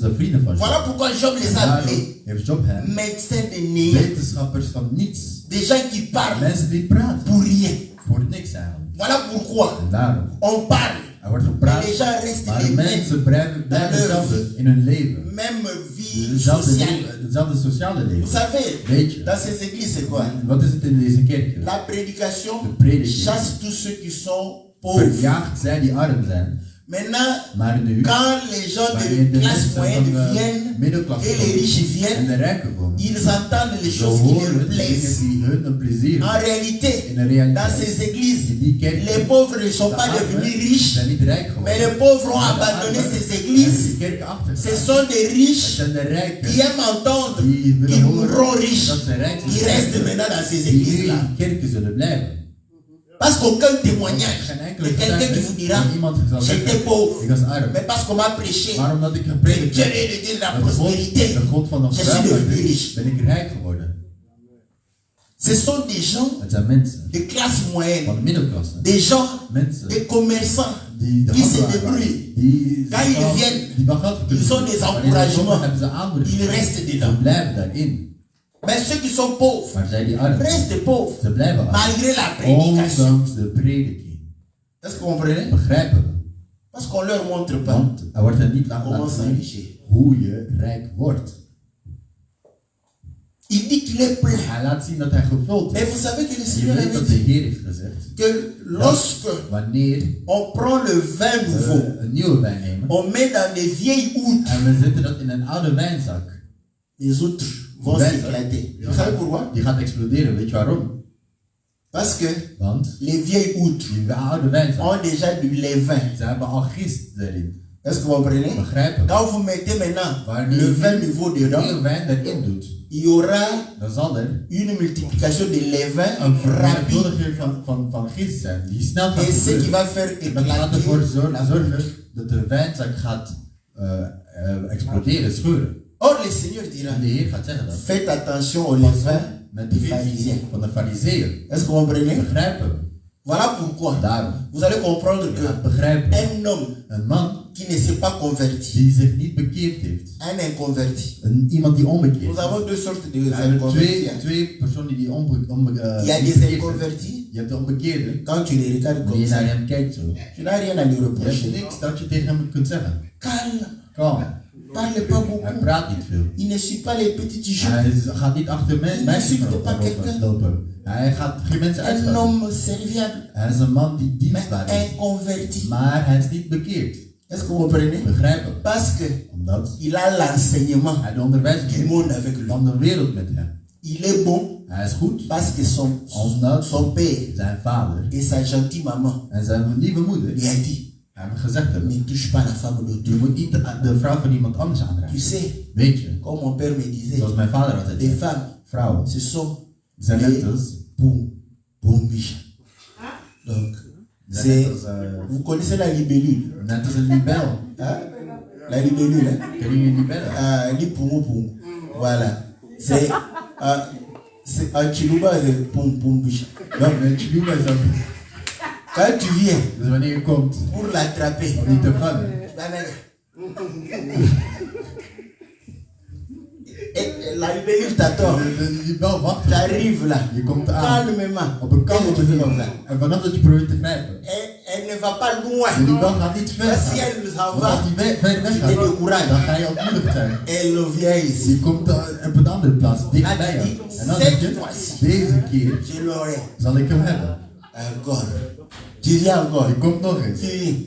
de vrienden van Voilà Job. pourquoi Job les a Daarom appelés heeft Job hem médecins de néant. wetenschappers van niets. Des gens qui parlent Mensen die praten pour rien. voor niks eigenlijk. Voilà pourquoi En daarom, on parle. er wordt Mais gepraat, les gens restent maar les de mêmes. mensen blijven hetzelfde in hun leven. Même vie sociale. Hetzelfde sociale Vous leven. savez, Weet je, dans ces églises, c'est quoi? wat is het in deze kerk? La prédication De prediking chasse tous ceux qui sont pauvres. verjaagt zij die arm zijn. Maintenant, Maar nu, quand les gens wanneer de de classe mensen moyenne van de viennent middenklasse et les riches komen en viennent, de rijken komen, ils entendent les ze choses qui horen leur dingen plaisent. die hun een plezier En zijn. réalité, In de dans realiteit, ces églises, in die kerk, les pauvres ne sont de pas armen devenus riches, zijn niet rijk geworden. mais les pauvres ont Maar de abandonné armen ces hebben églises. die kerk Ce achtergelaten. sont des Het riches zijn de rijken qui aiment entendre die willen qu'ils horen mourront riches, dat ze rijk qui restent maintenant dans ces die nu églises-là. in kerken zullen blijven. Parce qu'aucun témoignage Geen de enkele quelqu'un qui vous dira, dat iemand zal j'étais zeggen, pauvre, ik was arm. mais parce qu'on m'a prêché, Maar omdat ik que gepredikt Dieu heb, est le Dieu de la dat God, prospérité, de God van de je suis devenu geweldigheid riche. is, ben ik rijk geworden. Ce sont des gens Het zijn mensen de classe moyenne, van de middelklasse. des gens, Mensen des commerçants die de qui se handelaar waren. débrouillent. Die Quand ils viennent, die wel geld kunnen ils ont verdienen. des Wanneer ze encouragements. komen, hebben ze aanmoediging. Ils restent Ze dedans. blijven daarin. Mais ceux qui sont pauvres Maar zij die arm zijn, restent pauvres, ze blijven arm. malgré la prédication. Ondanks de prediking. Est-ce que vous comprenez? Begrijpen we? Parce qu'on leur montre pas Want er wordt er niet laten comment zien s'enrichir. hoe je rijk wordt. Il dit qu'il est plein. Hij laat zien dat hij gevuld Et is. vous savez que le Je Seigneur weet avait dat de dit Heer heeft gezegd, que lorsque wanneer on prend le vin nouveau, we een nieuwe wijn nemen on met dans des vieilles outres, en we zetten dat in een oude wijnzak, les outres vont Wijn, s'éclater. Vous savez pourquoi? die gaat exploderen. Weet je waarom? Parce que Want les vieilles outres die oude wijnzak, ont déjà du levain. ze hebben al gist erin. Est-ce que vous comprenez? Begrijpen? Quand vous mettez maintenant Wanneer le vin je nouveau nieuwe dedans, wijn erin doet, il y aura dan zal er une multiplication de levain een rapide. vermenigvuldiging van gist zijn die snel gaat Et ce qui gebeuren. va faire En dat gaat ervoor éclater la zorgen bouche. dat de wijnzak gaat exploderen, scheuren. Or, le Seigneur dira, En de Heer gaat zeggen dat. faites attention au levain met des de geest pharisiens. van de fariseeën. Est-ce que vous comprenez? Begrijpen we. Voilà pourquoi Daarom. vous allez comprendre Je que gaat begrijpen. un homme Een man qui ne s'est pas converti, die zich niet bekeerd heeft. un inconverti. Iemand die onbekeerd Nous is. avons deux sortes de Er zijn inconvertis. twee personen die Il y a des onbekeerd zijn. inconvertis. Je hebt de onbekeerde. Quand tu les regardes Wanneer comme je naar ça, hem kijkt zo. tu n'as rien à lui Je hebt reprocher. niks dat je tegen hem kunt zeggen. Calme, Kalm. parle pas Hij beaucoup. praat niet veel. Il ne suit pas les petites jupes. Hij gaat niet achter Il mensen n'insulte pas quelqu'un. lopen. Hij gaat geen mensen Un uitschelden. homme serviable, Hij is een man die mais dienstbaar is. inconverti. Maar hij is niet bekeerd. Est-ce que vous comprenez? Begrijpen. Parce que Omdat il a l'enseignement hij de onderwijzing du heeft monde avec lui. van de wereld met hem. Il est bon Hij is goed. parce que Omdat son père zijn vader et sa gentille maman en zijn lieve moeder lui a dit, hebben gezegd hebben. ne touche pas la femme Je d'autrui. moet niet de vrouw van iemand anders Tu aanraken. sais, Weet je, comme mon père me disait, zoals mijn vader altijd les zei. femmes, Vrouwen ce sont zijn les net als... bombiches. Donc, zijn c'est, net als, vous connaissez la libellule, net als een libel. hein? La libellule, hein? Ken je libellen? Lipoumou. Voilà. C'est un chilouba de pombiche. Ja, met je libel is ook. Quand tu viens Dus wanneer je komt pour l'attraper, om die te vangen. Et la libellule t'attend. De libel wacht. Tu arrives là, Je komt aan. calmement. Op een Et kalme tu fais manier. comme ça. En vanaf dat je probeert te grijpen. Elle ne va pas De loin. libel gaat niet ver. Parce si elle s'en Want va, als die ver weg tu gaat, te décourages. dan ga je ontmoedigd zijn. Elle vient ici. Je komt op een andere plaats, dichtbij Ah, je. die- En dan zeg je, cette deze keer Je l'aurai. zal ik hem hebben. Encore. Tu viens encore. Je komt nog eens. Tu viens.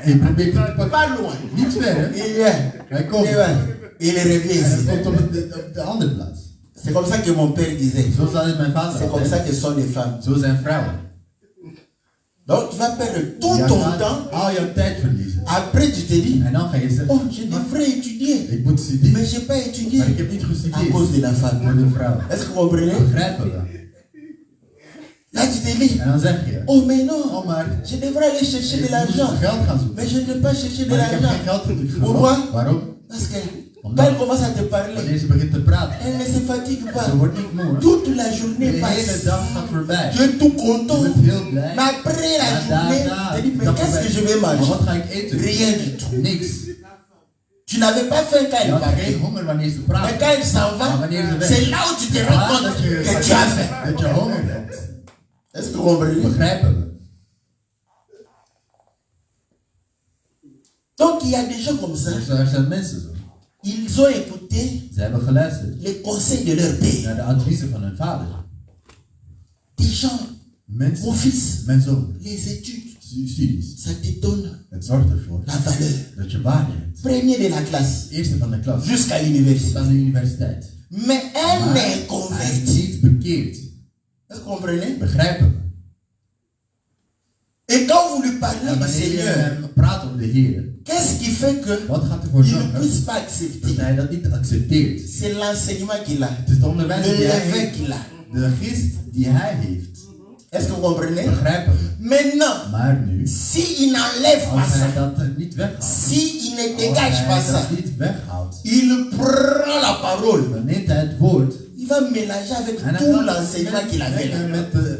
En je probeert hem te pakken. Pas loin. Niet ver, hè? Il vient. Hij komt. Il vient. Il revient En hij ici. komt op de andere plaats. C'est comme ça que mon père disait. Zo zal het mijn vader C'est comme ça altijd. que sont les femmes. Zo zijn vrouwen. Donc tu vas perdre tout Je ton gaat temps. al jouw tijd verliezen. Après tu te dis, En dan ga je zeggen, oh je devrais étudier. ik moet studeren, Mais je n'ai pas étudié maar ik heb niet à gestudeerd cause de la voor femme. de vrouw. Est-ce que vous comprenez? Begrijpen we? Là tu te dis, En dan zeg je, oh mais non, oh maar, je devrais aller chercher de ik moet l'argent. geld gaan zoeken. Mais je ne peux pas chercher de Maar ik heb geen l'argent. geld gevonden. Pourquoi? Waarom? Parce que quand elle commence à te parler, Wanneer ze begint te praten, elle ne se fatigue pas. ze wordt niet moe. Toute la De journée hele passe. dag gaat voorbij. Tu es tout Je content. bent heel blij. Mais après la Maar journée, daarna, tu dis, mais dan qu'est-ce que je vais Maar manger? wat ga ik eten? Rien du tout. Niks. Tu n'avais pas faim quand Je elle had geen parlait. honger wanneer ze Mais praten. quand elle s'en Maar va, wanneer ze weg c'est là où tu te rends compte dat que tu as faim. dat je honger hebt. Est-ce que vous comprenez? Begrijpen we? Donc il y a des gens comme ça, Dus er zijn mensen zo. ils ont écouté Ze hebben geluisterd les conseils de leur père. naar de adviezen van hun vader. Des gens, Mensen, mon fils, mijn zoon, les études, studies. ça te donne Het zorgt ervoor la valeur. dat je waarde hebt. Premier de la classe Eerste van de klas, jusqu'à tot l'université. aan de universiteit. Mais un Maar hij is inconverti. niet bekeerd. Est-ce que vous comprenez? Begrijpen we? Et quand vous lui parlez En du wanneer je Seigneur, hem praat om de Heer, qu'est-ce qui fait que wat gaat ervoor il ne zorgen puisse pas dat accepter? hij dat niet accepteert? C'est l'enseignement qu'il a, Het is de onderwijzing die le hij levain heeft, qu'il a. de gist die hij heeft. Est-ce que vous comprenez? Begrijpen we? Maintenant, Maar nu, s'il n'enlève pas als hij ça, dat niet weghaalt, s'il ne als dégage pas hij ça, dat niet weghaalt, il prend la parole. dan neemt hij het woord Il va mélanger avec en tout hij l'enseignement qu'il avait là.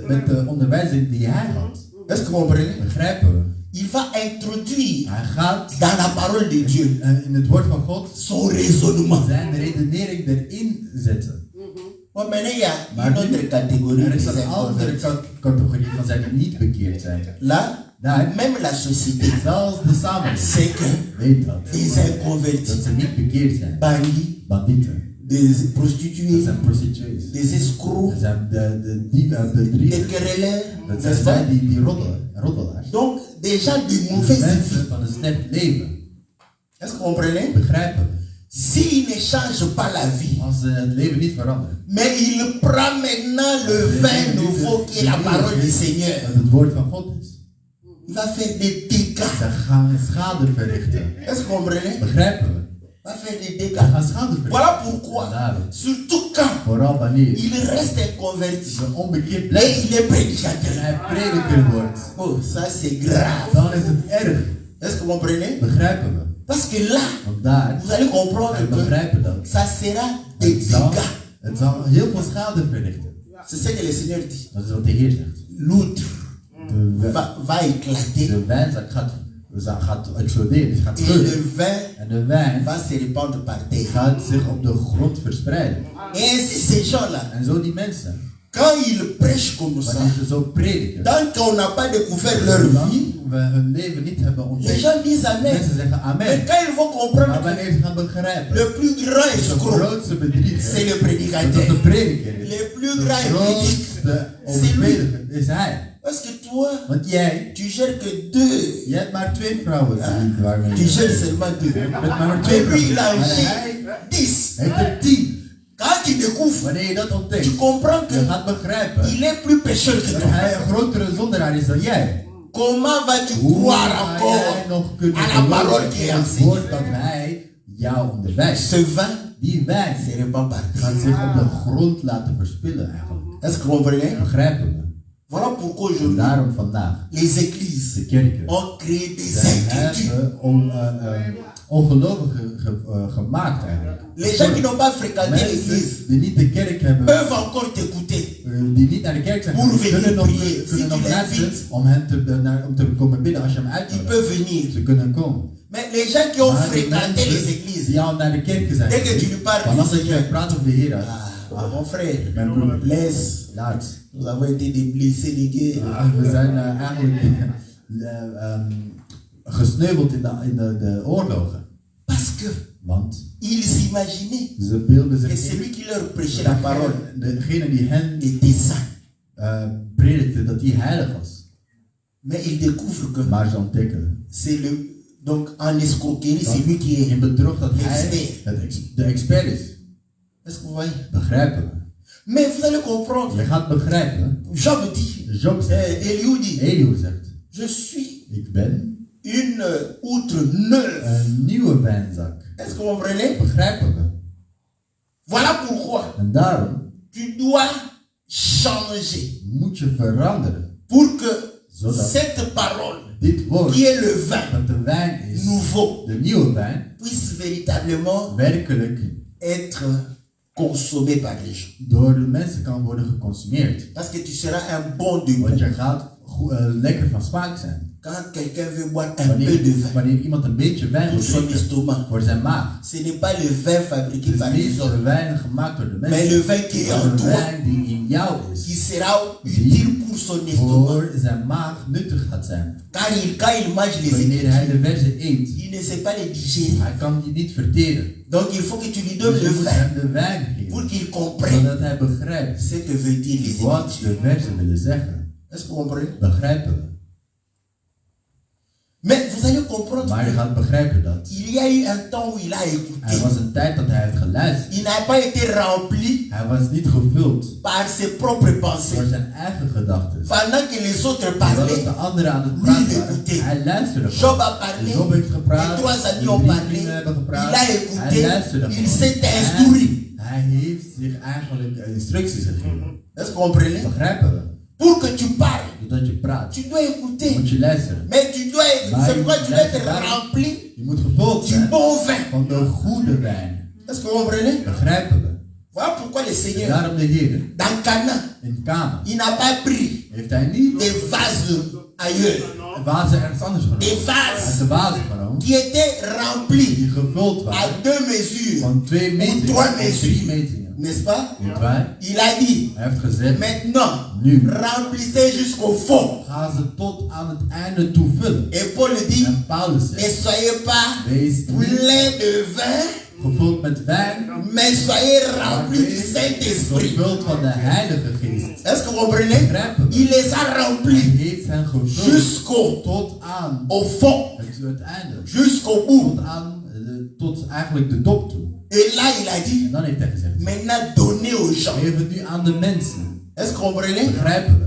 met de onderwijzing die hij had. Est-ce que vous comprenez? Begrijpen we? Il va introduire Hij gaat dans la parole de Dieu in het woord van God son raisonnement. zijn redenering erin zetten. Bon, maintenant, il y a Maar une autre nu, catégorie er de is een andere inconvertis. categorie van zij die niet bekeerd zijn. Là, Daar, même la société zelfs de samenleving sait que weet dat. les inconvertis, Dat ze niet bekeerd zijn. bandits, Bandieten. des Dat prostituées, zijn prostituees. des escrocs, Dat zijn de des bedriegers. querelleurs, Dat n'est-ce zijn pas? die roddelaars. Donc, des gens de De mauvaise vie. mensen van een slecht leven. Est-ce que vous comprenez? Begrijpen we? S'il ne change pas la vie, Als ze het leven niet veranderen. mais il prend maintenant le vin nouveau qui est la parole du Seigneur, Dat het woord van God is. il va faire des dégâts. Ze gaan schade verrichten. Est-ce que vous comprenez? Begrijpen we? Il va faire des Ze dégâts. gaan schade verrichten. Voilà pourquoi, Daarom. surtout quand Vooral wanneer il reste inconverti ze onbekend et blijft il est en prédicateur. hij prediker wordt. Oh, ça c'est grave. Dan is het erg. Est-ce que vous comprenez? Begrijpen we? Parce que là, Want daar vous allez comprendre en que begrijpen dat ça sera des het zal dégâts. Het zal heel veel schade verrichten. C'est ce que le Seigneur dit. Dat is wat de Heer zegt. L'outre De, va éclater. de wijnzak gaat exploderen, gaat Et scheuren. le vin En de wijn va se répandre par terre. gaat zich op de grond verspreiden. Et ainsi ces gens-là, En zo die mensen, quand ils prêchent comme ça, wanneer ze zo prediken, tant qu'on n'a pas découvert leur zolang vie, we hun leven niet hebben les ontdekt, gens disent Amen. mensen zeggen Mais amen. quand ils vont Maar comprendre que wanneer ze gaan begrijpen, le plus grand de escroc, grootste bedrieger, c'est le dat de prédicateur. prediker is. Le plus De grand évêque, grootste overprediker is hij. parce que toi, Want jij tu gères que 2. je hebt maar 2 vrouwen waarmee Tu je gères seulement 2. hebt maar 2 Mais lui, il a vrouwen. Maar géré hij 10. heeft er 10. Quand tu découvres, Wanneer je dat ontdekt, tu comprends je gaat begrijpen qu'il est plus pécheur que dat toi. hij een grotere zondaar is dan jij. Comment vas-tu Hoe croire ga jij encore nog kunnen à la parole geloven qui in est het enseignée? woord dat hij jou onderwijst? Ce vin Die wijn se répand par gaat terre. zich op de grond laten verspillen eigenlijk. Est-ce que vous comprenez? Begrijpen we? Voilà pourquoi En aujourd'hui, daarom vandaag, les églises de kerken, ont créé des zij inquiétudes. hebben ongelovigen gemaakt eigenlijk. Les gens qui n'ont pas fréquenté l'église Mensen die niet de kerk hebben, peuvent encore t'écouter. die niet naar de kerk zijn Pour gegaan, venir kunnen nog, prier. kunnen Si nog tu luisteren l'invites, om te komen bidden als je hem Ils uitnodigt. peuvent venir. Ze kunnen komen. Mais les gens qui ont Maar die fréquenté les mensen églises, die al naar de kerken zijn dès que tu geweest, lui parles vanaf du dat je Seigneur, praat over de Heer, mon frère, mijn broer, laisse. laat. Nous avons été des blessés de guerre. We zijn eigenlijk gesneuveld in de oorlogen. Parce que Want ils imaginaient ze beelden que zich celui qui leur prêchait la parole degene die hen était saint. predikte, dat die heilig was. Mais ils découvrent que Maar ze ontdekken c'est le. Donc en escroquerie, c'est lui qui est. in bedrog dat hij de expert is. Est-ce que vous voyez? Begrijpen we. Mais vous allez comprendre. Je gaat begrijpen. Job dit, Job zegt, Eliou dit, Elihu zegt, je suis ik ben une outre neuve. een nieuwe wijnzak. Est-ce que vous comprenez? Begrijpen we. Voilà pourquoi En daarom tu dois changer moet je veranderen. pour que Zodat cette parole dit woord, qui est le vin dat de wijn is, nouveau, de nieuwe wijn, puisse véritablement werkelijk être consommé par les gens. door de mensen kan worden geconsumeerd. Parce que tu seras un bon Want debout. je gaat lekker van smaak zijn. Quand quelqu'un veut boire un peu de vin Wanneer iemand een beetje wijn pour wil son drinken estomac, voor zijn maag, ce n'est pas le vin fabriqué het par is les niet hommes, de wijn gemaakt door de mais mensen, le vin qui est maar en de toi, wijn die in jou qui is, sera utile pour son estomac. voor zijn maag nuttig gaat zijn. Quand il mange les Wanneer hij écritures, de verzen eet, il ne sait pas les digérer. hij kan die niet verteren. Donc il faut que tu lui Dus donnes je le moet vin hem de wijn pour geven, qu'il comprenne zodat hij begrijpt ce que veut dire les wat écritures. de verzen willen zeggen. Est-ce que vous comprenez? Begrijpen we. Mais vous allez comprendre Maar je gaat begrijpen dat qu'il y a eu un temps où il a er écouté. was een tijd dat hij heeft geluisterd. Il n'a pas été rempli Hij was niet gevuld par ses propres door pensées. zijn eigen gedachten. Pendant que les autres Zodat parlaient, de anderen aan het lui, praten il waren. écoutait. Hij luisterde. Job a parlé, Job heeft gepraat. les 3 amis de ont 3 parlé, vrienden hebben il gepraat. a Hij écouté, luisterde. il gewoon. s'est instruit. Hij heeft zich eigenlijk instructies gegeven. Est-ce que vous comprenez? Begrijpen we? Pour que tu parles, Doordat je praat, tu dois écouter. moet je luisteren. Mais tu dois, c'est pourquoi tu dois être rempli Je moet gevuld du zijn bon vin. van de goede wijn. Est-ce que vous comprenez? Begrijpen we? Voilà pourquoi le En Seigneur, daarom de Heer dans Cana, in Kana il n'a pas pris heeft hij niet des vases ailleurs, de vazen ergens anders des genomen. Hij heeft vases de vazen genomen qui étaient remplis die gevuld à waren 2 mesures, van 2 metingen, trois of 3 mesures, metingen. n'est-ce pas? Niet waar? Il a dit, Hij heeft gezegd, maintenant, nu remplissez jusqu'au fond. gaan ze tot aan het einde toe vullen. Et Paul dit, En Paulus ne zegt, soyez pas wees niet pleins de vin, gevuld met wijn, mais soyez maar remplis du wees Saint-Esprit. gevuld van de Heilige Geest. Est-ce que vous comprenez? Begrijpen we? Il les a Hij remplis heeft hen gevuld jusqu'au tot aan au fond, het einde. jusqu'au bout. Tot eigenlijk de top toe. Et là, il a dit, En dan heeft hij gezegd, maintenant donnez aux gens. geef het nu aan de mensen. Est-ce que vous comprenez? Begrijpen we?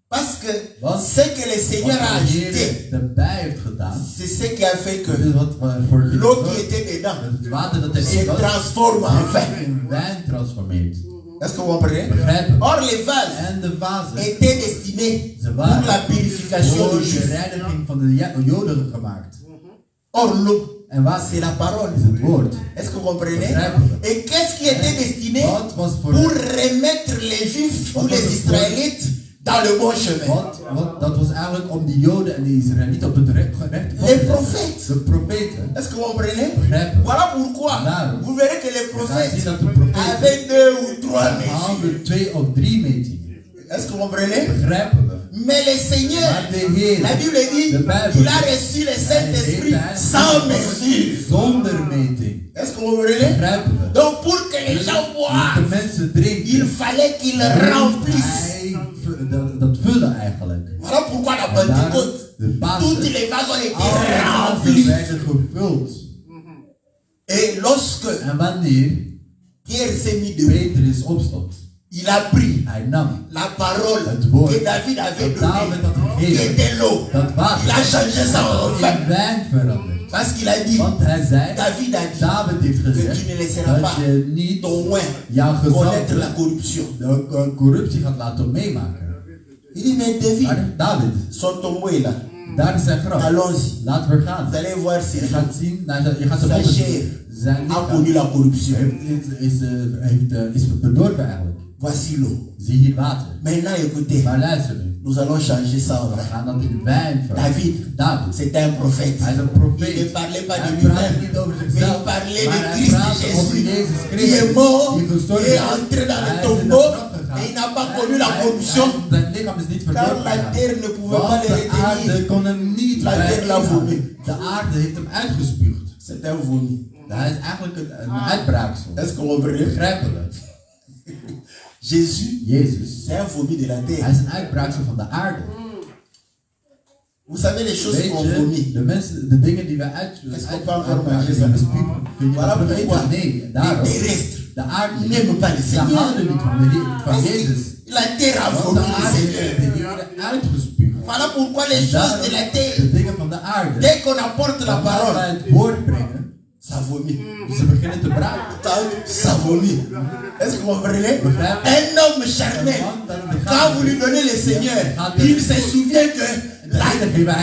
Parce que Want ce que le Seigneur a wat de ajouté, Heer erbij heeft gedaan, c'est ce qui a fait dat que is wat voor l'eau qui était dedans het water dat se erin was, transforme en vin. in wijn transformeert. Est-ce que vous comprenez? Begrijpen we? Or, les vases En de vazen étaient destinés ze pour la waren purification voor des de Juifs. reiniging van de Joden gemaakt. Or, l'eau En wat C'est la parole. is het woord? Est-ce que vous comprenez? Begrijpen we? Et qu'est-ce qui était destiné Wat was pour voor remettre les Juifs ou les Israélites dans le bon chemin? dat was eigenlijk om de Joden en de Israëlieten op het rechte pad te Les zetten. prophètes. De profeten. Est-ce que vous comprenez? Begrijpen we? Voilà pourquoi Daarom. vous verrez que les We gaan prophètes zien dat de profeten avaient 2 ou 3 messieurs. hadden 2 of 3 metingen. Est-ce que vous comprenez? Begrijpen we? Mais le Seigneur, Maar de Heer, la Bible dit, de Bijbel, il a reçu le Saint-Esprit sans mesure. zonder meting. Est-ce que vous comprenez? Begrijpen we? Donc pour que les gens De boivent, mensen drinken. il fallait qu'ils remplissent. Dat vullen eigenlijk. Voilà pourquoi la En daarom, Pentecôte, de Pasen, toutes les vases ont été alle vazen remplis. werden gevuld. Et lorsque En wanneer Pierre s'est mis debout, Petrus opstond, il a pris hij nam la parole het woord que David avait dat David donnée, had qui gegeven, était l'eau. dat Il water, a changé ça en vin. in wijn veranderd. Parce qu'il a dit, Want hij zei, David a dit, David heeft que tu ne gezegd laisseras dat pas je niet ton oin jouw connaître la gezag corruption. de corruptie gaat laten meemaken. Il dit, mais David, Maar David, son tombeau est là. daar is zijn graf. Allons-y. Laten we gaan. Vous allez voir Je si gaat zien, je gaat sa zijn chair zijn a lichaam connu la corruption. is bedorven eigenlijk. Voici l'eau. Zie hier water. Maintenant, écoutez, Maar luister nu. nous allons changer ça en We vin. gaan dat in wijn veranderen. David. C'était un prophète. Hij is een Il ne profeet. parlait pas de Hij lui-même, praatte niet over mais il zichzelf, parlait maar de hij Christ praatte over Jésus, Jezus qui Christus, est mort die gestorven et is. est entré dans Hij le is in de tombeau graf gegaan. et il n'a pas connu la corruption Zijn lichaam is niet car verdorven la gegaan. terre ne pouvait pas Want le de aarde retenir. kon hem niet La terre l'a bijhouden. vomi. De aarde heeft hem uitgespuugd. C'est un vomi. Hij is eigenlijk een uitbraaksel. Est-ce qu'on comprend? Begrijpen we? Jésus, Jezus, c'est un vomi de la hij terre. is een uitbraaksel van de aarde. Vous savez les choses Weet qu'on je, vomit. de dingen die we Est-ce qu'on peut encore manger uitbraaksel ça? van de spuug, kun je Voilà dat pourquoi eten? Nee, les daarom. terrestres De aarde n'aiment pas le ze Seigneur. houden niet van Jezus. La terre a Want vomi de le aarde heeft Seigneur. de Heer uitgespuugd. Voilà pourquoi les En choses daarom, de la terre, de dingen van de aarde, dès qu'on apporte la als wij parole, het woord brengen, ça vomit. ze beginnen te braken. Ça vomit. Est-ce que vous comprenez? Un homme charnel, quand vous lui donnez le Seigneur, il se souvient que Hij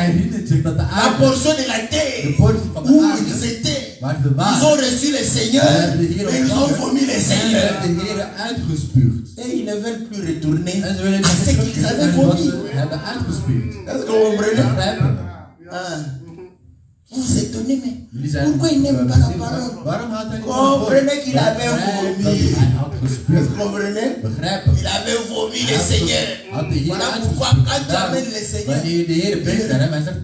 herinnert zich dat de la aarde, portion de la terre de portie van de où aarde, ils étaient, waar ze ils waren, ont reçu le Seigneur et ils ont vomi le en Seigneur. hebben de Heer uitgespuugd. Et ils ne veulent plus retourner En ze willen à niet ce qu'ils terugkeren avaient naar wat vomi. ze hebben uitgespuugd. Est-ce que vous comprenez? Begrijpen we? Ah. Vous vous étonnez, mais Jullie zijn pourquoi il n'aime pas la parole? Waarom had hij niet van het woord? Comprenez qu'il avait Begrijp dat vomi. hij had Est-ce que gespuugd. vous comprenez? Begrijpen. Il avait vomi le Seigneur. Had de Heer Voilà pourquoi uitgespuugd. quand tu Daarom, amènes le Seigneur, wanneer de Heer brengt naar hem, hij zegt,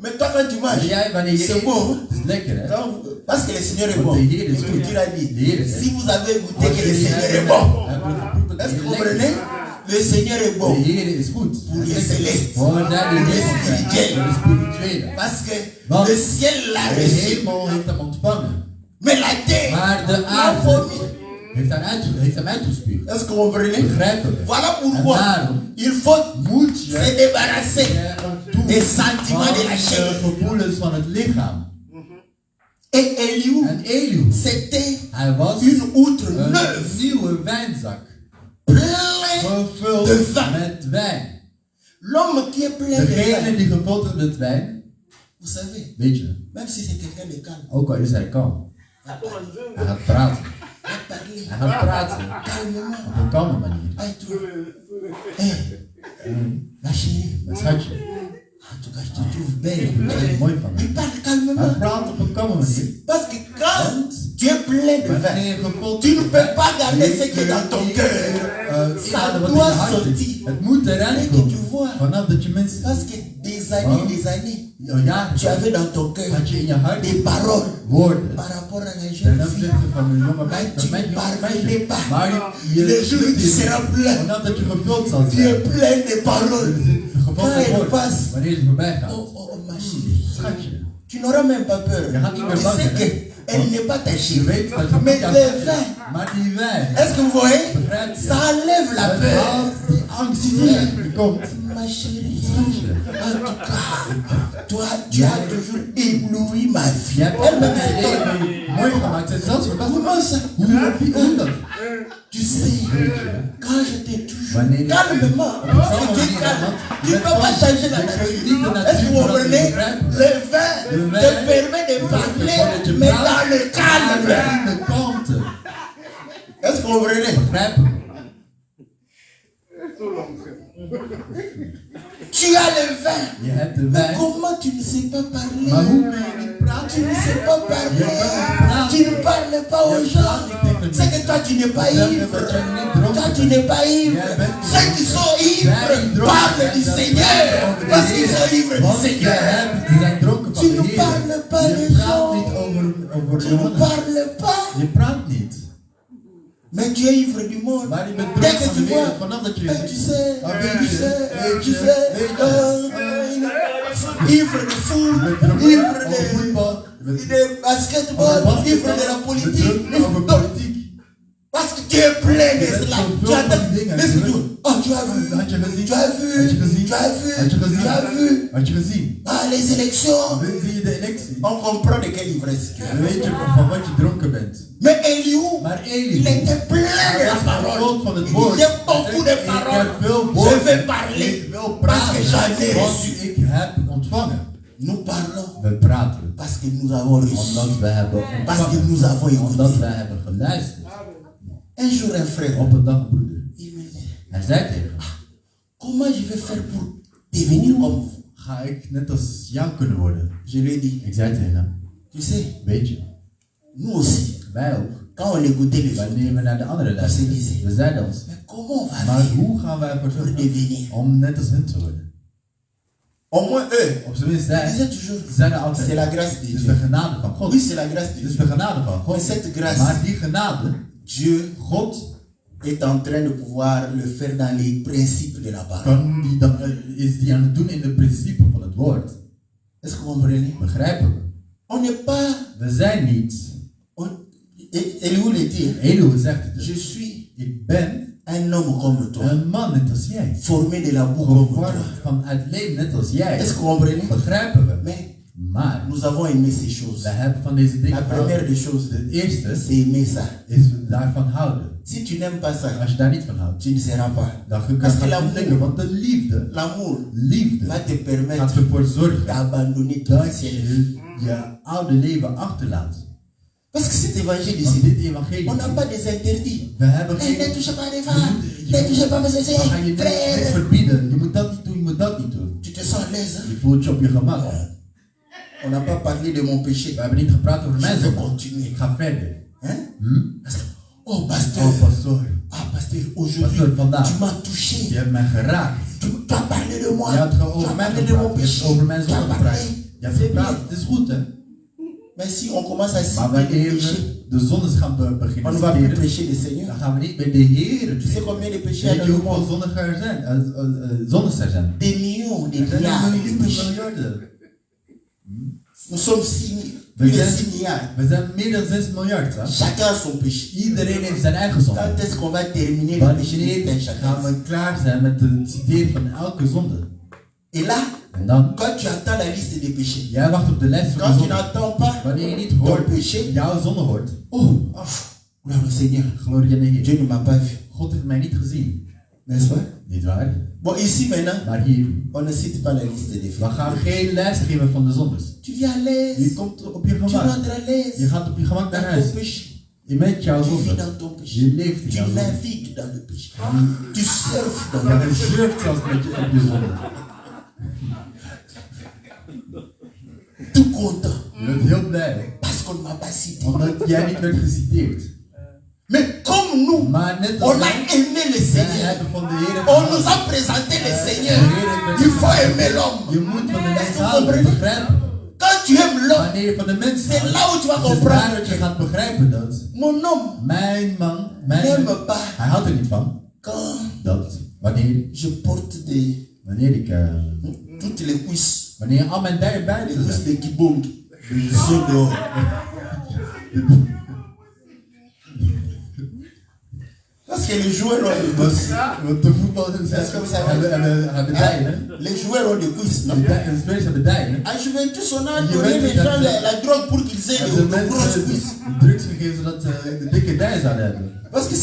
mais toi quand tu maar manges, jij wanneer je c'est eet, bon. het is lekker hè. Quand vous- Parce que le Seigneur est Want bon. de Heer is goed. L'écriture a dit, De Heer is si vous avez goûté Als que le jullie Seigneur est hebben- bon, hebben geproefd dat de est-ce que Heer vous lekker comprenez? is. Le Seigneur est De bon. Heer is goed. Pour les célestes. Voor de spirituele. spirituele. Parce que Want le ciel l'a de reçu. hemel heeft hem ontvangen. Mais la terre Maar de l'a aarde vomi. heeft hem uitgespuugd. Est-ce que vous comprenez? Begrijpen we? Voilà En pourquoi daarom il faut moet je se débarrasser des sentiments de la van chair. de gevoelens van het lichaam. Et Eliou, En Elihu, c'était hij was une outre een neuve, nieuwe wijnzak. pleine. Gevuld de vin. met wijn. L'homme qui est plein de Degene vin, die gevuld is met wijn, vous savez, weet je, même si c'est quelqu'un de calme, ook al is hij kalm, hij gaat praten. va parler Hij gaat praten calmement. op een kalme manier. Ah, et tout. Ma chérie, Mijn schatje, en tout cas, je te trouve belle. dat is mooi van Il hem. parle Hij calmement. praat op een kalme manier. Parce que quand tu es plein de Wanneer vin, je gevuld tu ne bent peux met pas wijn, garder je ce qui est dans ton kunt cœur. niet, Ça inhouden wat in doit je hart sortir. zit. Het moet eruit Dès que komen. tu vois, Vanaf dat je mensen, parce que des années, Hein? des années, ja, tu avais dans ton cœur had je in je hart des paroles woorden. par rapport à la Ten jeune fille. opzichte van een jonge Maar meisje, tu met jonge parvenais meisje. pas. Maar Le jour où tu je seras plein, vanaf dat je gevuld zal tu es zijn. plein de paroles. Gevuld Quand met elle woorden. passe, Wanneer je voorbij gaat. oh, ma chérie, Schatje, tu n'auras même pas peur. Je gaat niet meer Tu bang sais zijn, hè? qu'elle n'est pas ta je chérie. weet dat je Mais niet kan le zeggen. vin, Maar die wijn, est-ce que vous voyez? begrijp je? Ça enlève la Het peur. haalt die angst weg. Die komt. Ma chérie, En tout cas, toi, tu as toujours ébloui ma vie. Je hebt altijd mijn leven mooi gemaakt. En zelfs verbaasd. Comment ça? Hoe dat? Tu sais, quand j'étais toujours Wanneer calmement, parce que tu es calme, tu ne peux pas changer la nature. Est-ce que vous comprenez? Le vin te permet de parler, mais dans le calme. de kalmte. Est-ce que vous comprenez? Begrijp me? Tu as le vin. Je hebt de Mais wijn. comment tu ne sais pas parler? Maar hoe kun je niet praten? Tu ne sais pas parler. Tu ne parles pas aux gens. C'est que toi tu n'es pas ivre. Toi tu n'es pas ivre. Ceux qui sont ivres parlent du Seigneur. Parce qu'ils sont ivres du Seigneur. Ze zijn dronken van Tu de ne Heer. parles pas Je les praat niet gens. over Tu de ne mannen. parles pas. Je praat niet. Mais tu es ivre du monde. Maar je bent Dès dronken que van tu de vois, wereld. Vanaf dat je tu sais, Ah, tu weet je, sais, weet tu je, sais, weet je. ivre de foot, Je bent dronken ivre over de voetbal. Je bent de basketball, ivre de la Je bent politique. dronken over politiek. Parce que tu es plein de bent cela. zoveel Tu as van die dingen. Laisse-moi dire. Oh, tu as vu. Had je gezien? Tu as vu. Had je gezien? Tu as vu. Had je gezien? Tu as vu. Had je gezien? Ah, les élections. Zie je de electie? On comprend de quelle ivresse tu Dan es. weet je van wat je dronken bent. Mais Eliou, Maar il Eli, était plein de la parole. groot van het Il woord. disait beaucoup de Ik paroles. heb veel Je woorden. vais parler. Ik wil Parce praten. que j'en ai Want reçu. ik heb ontvangen. Nous parlons We praten. parce que nous avons reçu. Omdat we hebben Parce que ontvangen. nous avons Omdat écouté. we hebben geluisterd. Un jour, un frère, Op een dag een broeder. il me dit, Hij zei tegen me. comment je vais faire pour devenir comme vous? Ga ik net als jou kunnen worden? Je lui ai dit, Ik zei tegen hem. tu sais, Weet je, nous aussi, wij ook. quand on écoutait les autres, Wanneer we naar de andere luisteren. We zeiden ons. mais comment on va Maar faire hoe gaan wij ervoor pour zorgen devenir? om net als hen te worden? Au moins eux, Op zijn minst ils zij disaient toujours, zeiden c'est altijd. la grâce de Het is Dieu. de genade van God. Oui, c'est la grâce de Het is Dieu. de genade van Mais God. cette grâce, Maar die genade, Dieu God est en train de pouvoir le faire dans les principes de la parole. is die aan het doen in de principe van het woord. Est-ce que vous comprenez? Begrijpen we? On n'est pas... We zijn niet. Eliou le dit, Elihu zegt het. je suis Ik ben un homme comme toi, een man net als jij. formé de la boue comme toi. Gevormd vanuit leven net als jij. Est-ce que vous comprenez? Begrijpen we? Mais Maar nous avons aimé ces choses. we hebben van deze La dingen première gehouden. des choses, De eerste c'est aimer ça. is daarvan houden. Si tu n'aimes pas ça, Als je daar niet van houdt, tu ne seras pas. dan kun je Parce que het l'amour- niet denken. Want de liefde, L'amour liefde va te gaat permettre ervoor zorgen d'abandonner ton dat ancienne vie. je je oude leven achterlaat. Parce que cet évangile Want ici, dit evangelie, on n'a pas des interdits. we hebben Eh, ne geen... touchez pas les femmes, ne touchez pas mes Dan ga je niks frères. verbieden. Je moet dat niet doen, je moet dat niet doen. Tu te sens à l'aise. Je voelt je op je gemak. On n'a pas parlé de mon péché. We hebben niet gepraat over Je mijn vais zonde. continuer. Ik ga verder. Hein? Hm? Oh, pasteur. Oh, pastor. Ah, pasteur, Pasteur, aujourd'hui, vandaag. tu m'as Je touché. hebt mij geraakt. Tu as parlé de moi. Je hebt Tu over as mij parlé de mon gepraat. Je péché. hebt over mijn Tu as zonde parlé. gepraat. Je hebt gepraat. Het is goed, hè? Mais si on commence à Maar citer wanneer les péchés, we de zondes gaan on beginnen ne va plus citeren, prêcher le Seigneur. dan gaan we niet meer de Heer. Tu sais combien de péchés il y a Weet dans je le hoeveel monde? zondigen er zijn? Zondes er zijn. Des millions, des Er zijn milliards de péchés. miljarden. Nous sommes 6 We de 6 zijn, milliards. we zijn meer dan 6 miljard. Hè? Chacun a son péché. Iedereen heeft zijn eigen zonde. Quand est-ce qu'on va terminer le péché de Wanneer chacun? gaan we klaar zijn met het citeren van elke zonde? Et là, En dan, quand tu attends la liste des péchés, jij wacht op de lijst van de quand tu zonde. n'attends pas Wanneer je niet ton hoort, péché, jouw zonde hoort, oh, gloire au Seigneur. glorie aan de Heer. Dieu ne m'a pas vu, God heeft mij niet gezien. n'est-ce pas? Niet waar? Bon, ici maintenant, Maar hier, on ne cite pas la liste des we faits. gaan geen lijst geven van de zondes. Tu viens à Je l'aise, komt op je tu gemak. rentres à Je l'aise gaat op je gemak naar dans huis. ton péché. Je met jouw Tu vis zonde. dans ton péché. Je leeft in Tu jouw zonde. navigues dans le péché. Tu surfes dans Ja, le je péché. surft zelfs met je, op je zonde. Tout content Je bent heel blij. parce qu'on ne m'a pas cité. Omdat jij niet werd geciteerd. Mais comme nous, Maar net on als a wij, aimé le wij Seigneur. hebben van de Heer On nous a présenté le Seigneur. Il faut aimer l'homme. Je moet van de Est-ce mens que vous houden, comprenez? begrijpen. Quand tu aimes l'homme, Wanneer je van de mens c'est houdt, là où tu vas het is daar comprendre dat je que gaat begrijpen dat mon homme mijn man, n'aime pas hij houdt er niet van. quand Dat wanneer je porte ik, toutes les cuisses, wanneer al mijn les buiten cuisses zijn. de Kibong, sont dehors. Parce Parce que les joueurs ont des Want, cuisses. want de voetballers Dat is comme ça. hebben dijen. Les joueurs ont des cuisses, non? De spelers hebben dijen. À Juventus, on a Juventus, donné les dat gens is- la drogue pour qu'ils aient Hebben de de grosses mensen cuisses. drugs gegeven zodat ze de dikke dijen zouden hebben. Parce que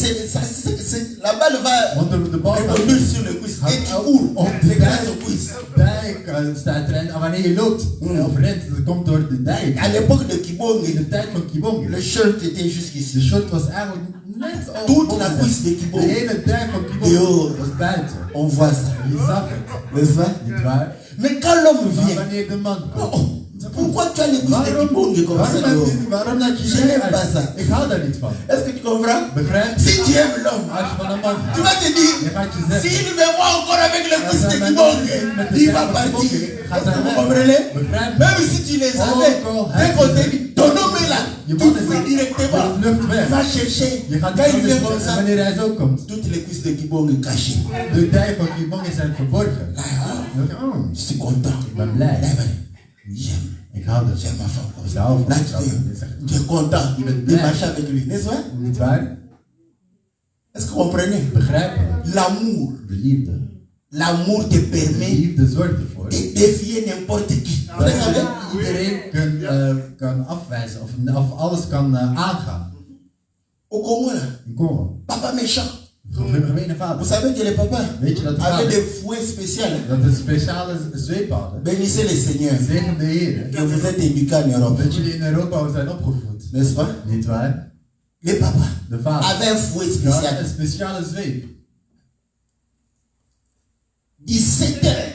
la balle va Want de bal rebondir sur les cuisses. Et tu gaat cours. op C'est de grâce aux cuisses. dij staat erin. En wanneer je loopt of rent, dat komt door de dij. À l'époque de In Kibonge, de tijd van Kibonge. le shirt était De jusqu'ici. short was eigenlijk net al. Toute la cuisse de De Kibonge. hele dij van Kibonge Dehors. was buiten. On voit ça. Je zag het. N'est-ce pas? Niet waar? Mais quand l'homme Maar vient, wanneer de man komt. oh, pourquoi tu as les cuisses de Kibonge comme ça dehors? Waarom dat je Je n'aime pas ça. Ik hou daar niet van. Est-ce que tu comprends? Begrijp? Si tu aimes l'homme, Als je van een man tu houdt, vas te dire, je gaat je zeggen. s'il me voit encore avec les cuisses de Kibonge, il va partir. Est-ce que vous comprenez? Begrijp? Même si tu les avais, dès qu'on te dit, ton homme est là, tu fuis directement. Je vlucht weg. Va chercher. Je gaat Quand il niet vient comme ça, wanneer hij zo komt. toutes les cuisses de Kibonge cachées. De dij van Kibonge zijn verborgen. Ah, Dan denk ik, oh, je suis content. ik ben blij. J'aime. Ik hou er. J'aime ma femme comme Ik ça. hou van Là, mezelf. tu es content de marcher avec lui, n'est-ce pas? Niet waar? Est-ce que vous comprenez? Begrijp je? L'amour. De liefde. L'amour te De permet liefde zorgt ervoor de défier n'importe qui. Vous dat savez? je iedereen kan afwijzen of alles kan aangaan. Au Congo, là, In Congo. papa méchant. Gemene Vous vader. savez que les papas Weet je dat de avaient vader des fouets spéciaux. dat een speciale zweep hadden? Bénissez le Seigneur Zegen de Heer. que vous êtes éduqués en Europe. Dat jullie in Europa zijn opgevoed. N'est-ce pas? Niet waar? Les papas De vader avaient un fouet had spécial. een speciale zweep. 17 heures.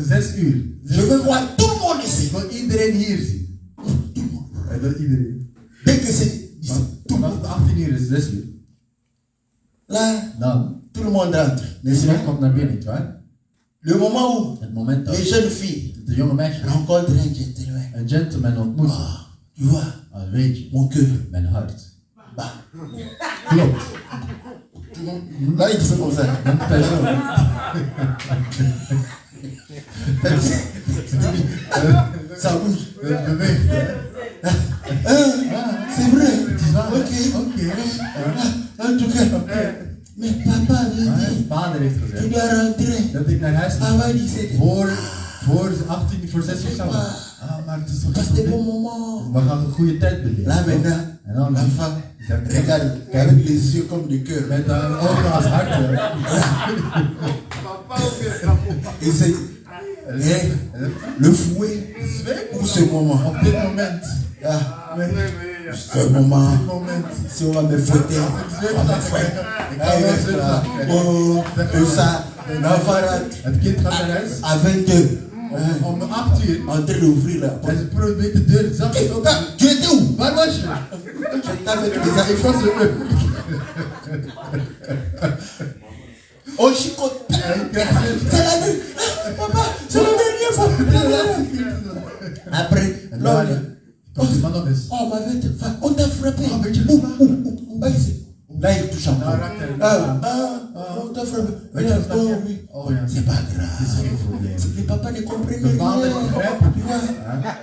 6 uur. Je veux voir tout le monde ici. Ik wil iedereen hier zien. Hij wil iedereen. Dès que c'est Vanaf het 18 uur is 6 uur. là, Dan, tout le monde rentre. N'est-ce iedereen pas? komt naar binnen, niet waar? Le moment où Het moment dat les jeunes filles de jonge meisje rencontrent un gentleman. een gentleman ontmoet. Ah, tu vois, Ah, weet je, mon cœur mijn hart. bat. Klopt. Là, il fait comme ça. Dat is zo. Ça bouge. Het beweegt. C'est vrai. Ok. Ok. En tout cas, mais papa avait Mijn dit, vader heeft tu gezegd dois rentrer dat ik naar huis moet. avant 17 Voor 18, voor 6 uur s'avonds. Ah, maar het is toch Parce que niet c'est bon goed. moment. We gaan een goede tijd beleven. Là maintenant, En dan l'enfant regarde avec les yeux comme de cœur. met een ogen als harten. Et c'est le fouet pour ce moment. Op dit moment. Ah, ce moment, Op dit moment. si on va me fouetter, on va me fouetter. Oh, tout ça, l'enfant rentre Het kind gaat naar huis. à 22 Om 8 uur. en train d'ouvrir la porte. Hij probeert de deur zachtjes open. Ah, tu étais où? Waar was je? J'étais avec les amis. Ik was er. On chicote. C'est la dernière. Papa, c'est la dernière fois. Après, l'homme. Maar nog eens. Oh, ma vête, on t'a frappé. Ah, mais tu le Ah, ici. Là, il touche encore. On t'a frappé. Weet je wat dat Oh, is? oui. Oh ja. C'est pas Het is grave. geen probleem. Les papas ne comprennent De vader rien. begrijpt Tu het. vois? Ja.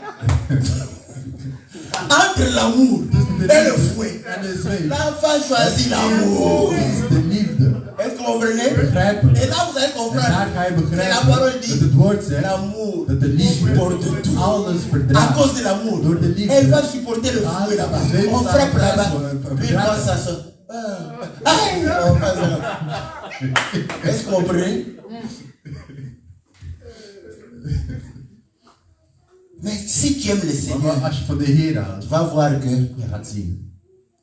Entre l'amour et le fouet, En de zweep. l'enfant choisit l'amour. Is de liefde. Est-ce que vous comprenez? Begrijp het. Et là, vous allez En comprendre. daar ga je Que la begrijpen parole dat dit het woord zegt l'amour dat de liefde supporte tout. alles À verdraagt. cause de l'amour, Door de liefde. elle va supporter le fouet là-bas. On frappe là-bas. Lui, il pense à ça. Aïe, on passe là. Est-ce que vous comprenez? Mais si tu aimes le Maar Seigneur, als je van de Heer houdt, tu vas voir que je gaat zien.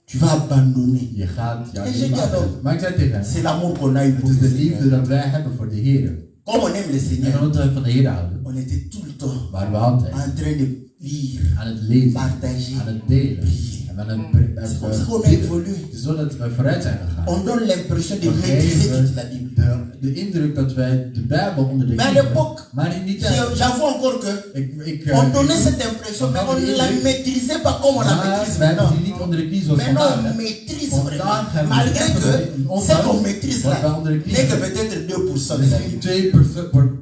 tu vas abandonner. Je gaat jouw En je leven gaat afzetten. ook. Maar ik zei tegen hem, C'est l'amour qu'on a eu het pour is le de liefde Seigneur. dat wij hebben voor de Heer. Comme on aime le En Seigneur, omdat wij van de Heer houden, on était tout le temps waren we altijd en train de lire, aan het lezen, partager. aan het delen. En aan het C'est comme ça qu'on a bidden. évolué. Het is zo dat we vooruit zijn gegaan. On donne l'impression de We maîtriser geven toute la Bible. de de indruk dat wij de Bijbel onder de Mais à knie hebben. l'époque, Maar in die tijd, j'avoue encore que on donnait cette impression, mais on ne la maîtrisait pas comme on la maîtrise wij hebben maintenant. die niet onder de knie zoals Maintenant, vandaag. on maîtrise Vandaag vraiment. hebben we Malgré echt que een ce qu'on maîtrise wat wij là onder de knie n'est que hebben. peut-être 2% de la Misschien Bible.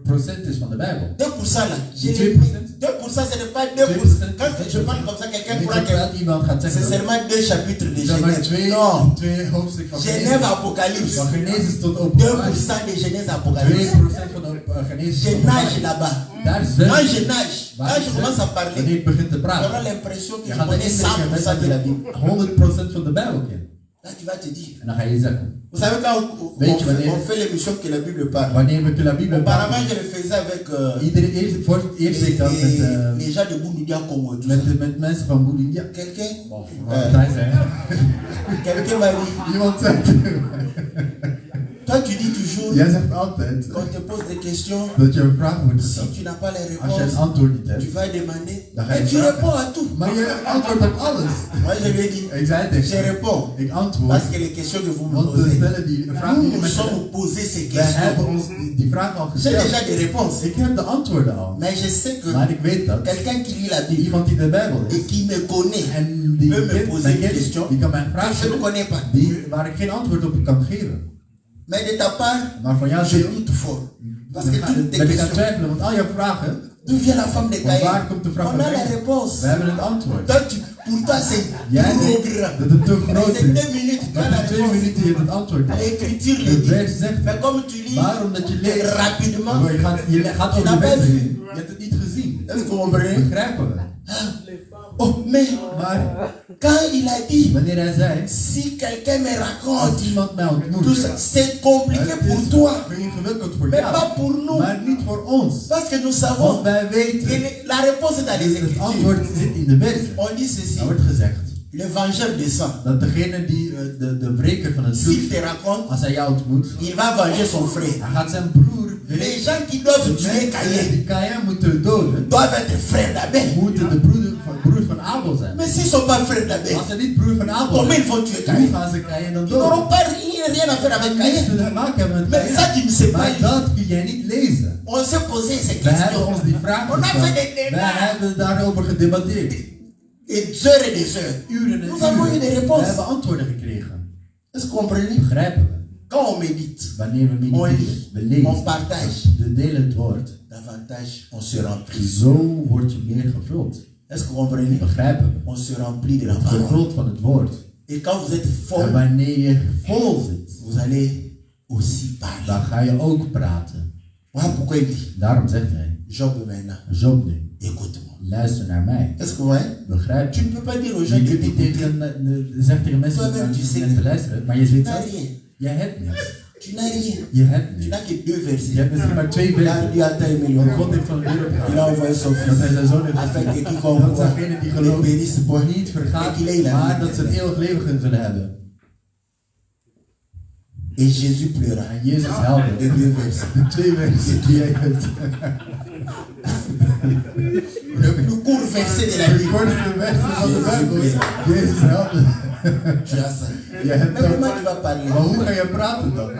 2% is van de Bijbel. 2% là. Die 2%? 2% ce n'est pas 2%. Quand je parle comme ça, quelqu'un Niet pourra dat que wel iemand gaat c'est zeggen dat seulement 2 chapitres de zeg maar Genève. twee hoofdstukken van Genève, Genesis. Apocalypse. Van Genesis tot 2% Openbaring. de Genèse, 2% Apocalypse. van de Genesis Je tot nage Openbaring. là-bas. Daar is Moi, wel. je nage. Quand je commence à parler, Wanneer ik begin te tu auras praten, l'impression que je je gaat de connais indruk hebben 100% de la dat Bible. je 100% van de Bijbel kent. Là, tu vas te dire. En dan ga je zeggen, Vous savez, quand Weet je wanneer- on fait l'émission que la Bible parle, wanneer we de Bijbel auparavant, praten, je le faisais avec voor het eerst deed ik dat les gens de Bounoudia Congo et tout ça. met mensen van Boelindia. Quelqu'un quelqu'un m'a dit, Iemand zegt, toi tu dis toujours, jij zegt altijd quand on te pose des questions, dat je een vraag wordt si gesteld. tu n'as pas les Als je een réponses, antwoord niet tu hebt, vas demander. dan ga je Et tu vragen. réponds à tout. Maar je antwoordt op alles. Moi je lui ai dit, Ik zei je tegen hem, réponds. ik antwoord, Parce que les questions que vous me want we posez, stellen die vraag die nous je nous me sommes stelt. posés ces Wij hebben questions. ons die vraag al J'ai gesteld. déjà des réponses. Ik heb de antwoorden al. Mais je sais que Maar ik weet dat quelqu'un qui lit la Bible iemand die de Bijbel et is qui me connaît, en die peut me poser mij une kent, question die kan mij een que vraag je ne stellen connais pas. waar ik geen antwoord op kan geven. Mais de ta part, Maar van jou je zegt, doute fort. Parce que toutes tes ben ik aan het questions, twijfelen, want al jouw vragen, d'où vient la femme de van waar Caïn? komt de vraag On van a la Caïn? réponse. We hebben het antwoord. Toi, pour toi, c'est Jij trop denkt grand. dat het te Mais groot c'est is. 2 minutes, tu as Maar la in 2 réponse. minuten je hebt het antwoord al. L'écriture le De dit. vers zegt Mais het. comme tu lis Maar omdat je leest, rapidement, je gaat Tu over n'as de pas vers vu. heen. Je hebt het niet gezien. est-ce que vous comprenez? Begrijpen we. Oh, mais Maar quand il a dit, wanneer hij zei, si quelqu'un me als raconte, iemand mij tout ontmoet, ça, c'est compliqué het pour is toi, ingewikkeld voor mais jou, pas pour nous. maar niet voor ons. Parce que nous Want savons wij que weten, la réponse est dans les het Écritures. antwoord zit in de versen. On dit ceci, Er wordt gezegd le vengeur descend. dat degene die de wreker van het S'il bloed, te raconte, als hij jou ontmoet, il va venger son frère. hij gaat zijn broer Les wreken. gens qui doivent De tuer mensen Caïn die Caïn moeten doden, doivent être frères d'Abel. moeten de broer van Abel zijn. Mais s'ils ne sont pas frères d'Abel, Als ze niet broer van Abel comment ils zijn, vont tuer hoe Caïn? gaan ze Caïn dan Ils n'auront doden? pas rien à faire avec Niks Caïn. te maken hebben met Mais ça, tu ne sais Caïn. pas Maar lire. dat kun jij niet lezen. On s'est posé ces We hebben questions. ons die vraag On a gesteld. fait des Wij débats. hebben daarover gedebatteerd. Des heures et des heures. Uren en Nous avons eu des uren. We réponses. hebben antwoorden gekregen. Est-ce que vous comprenez? Begrijpen we? Quand on médite, Wanneer we on mediteren, lit, we on lezen, partage, we delen het woord. davantage on se remplit. Zo word je meer gevuld. Est-ce que vous comprenez? Begrijpen we? On se remplit de la parole. Gevuld van het woord. Et quand vous êtes En fort, wanneer je vol zit, vous allez aussi parler. dan ga je ook praten. Voilà pourquoi il dit, Daarom zegt hij, Job maintenant, Job nu, écoute-moi. luister naar mij. Est-ce que vous voyez? Begrijp Tu je? ne peux pas dire aux gens Je de kunt niet t'écouter. zeg tegen mensen Toi-même, tu sais om te luisteren, maar je weet Tu n'as zelf, rien. jij hebt niks. Tu n'as rien. Je hebt Tu niks. n'as que 2 Je versets. hebt misschien maar 2 Là, versen. Dieu a tant aimé le Want monde. God heeft van de wereld Il a gehaald. envoyé son Dat fils hij zijn zoon heeft afin que gestuurd. quiconque Dat croit degene die ne gelooft périsse point, niet vergaat, et qu'il ait la maar vie dat ze een éternelle. eeuwig leven zullen hebben. Et Jésus pleura. En Jezus huilde. Les 2 versets. De 2 versen die jij hebt. Le plus court verset de la De Bible. kortste versen van de Bijbel is Jezus huilde. Tu as ça. Je hebt Mais dat. comment tu vas parler? Maar hoe ga je praten dan?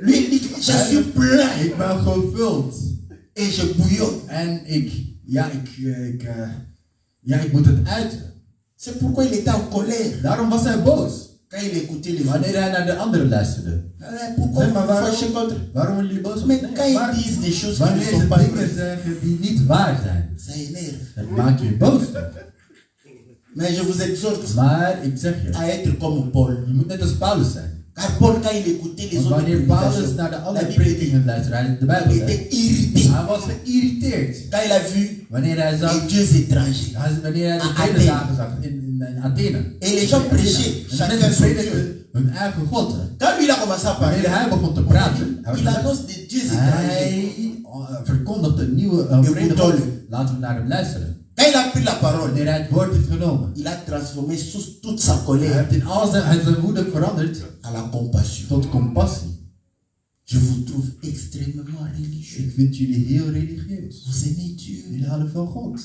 Lui, il dit, je suis plein Ik ben gevuld. et je bouillonne. En ik moet het uiten. C'est pourquoi il était en colère Daarom was hij boos. quand il écoutait les Wanneer autres. hij naar de anderen luisterde. Pourquoi Nee, vous maar vous waarom, fâchez contre? waarom worden jullie boos? Mais Nee, quand maar ils disent des choses qui ne wanneer sont ze pas dingen vraies, zeggen die niet waar zijn, ça énerve. dat maakt je boos. Mais je vous exhorte Maar ik zeg je, à être comme Paul. je moet net als Paulus zijn. Car Paul, quand il écoutait les Want autres wanneer Paulus prédications, naar de la andere Bible dit, predikingen luisterde, hij de Bijbel il zei, était irrité. hij was geïrriteerd. Quand il a vu Wanneer hij zag, les dieux étrangers. wanneer hij de Athene. vrededagen zag in Athene. Et les gens prêchaient, En de chacun mensen son predikten Dieu. hun eigen God. Hè. Quand lui il a commencé à parler, Wanneer hij begon te praten, il annonce des dieux étrangers. hij verkondigde een nieuwe vrede God. Laten we naar hem luisteren. Quand il a pris la parole, Wanneer hij het woord heeft genomen, il a transformé toute sa hij colère heeft in al zijn woede veranderd à la compassion. tot compassie. Je vous trouve extrêmement religieux. Ik vind jullie heel religieus. Vous aimez Dieu. Jullie houden van God.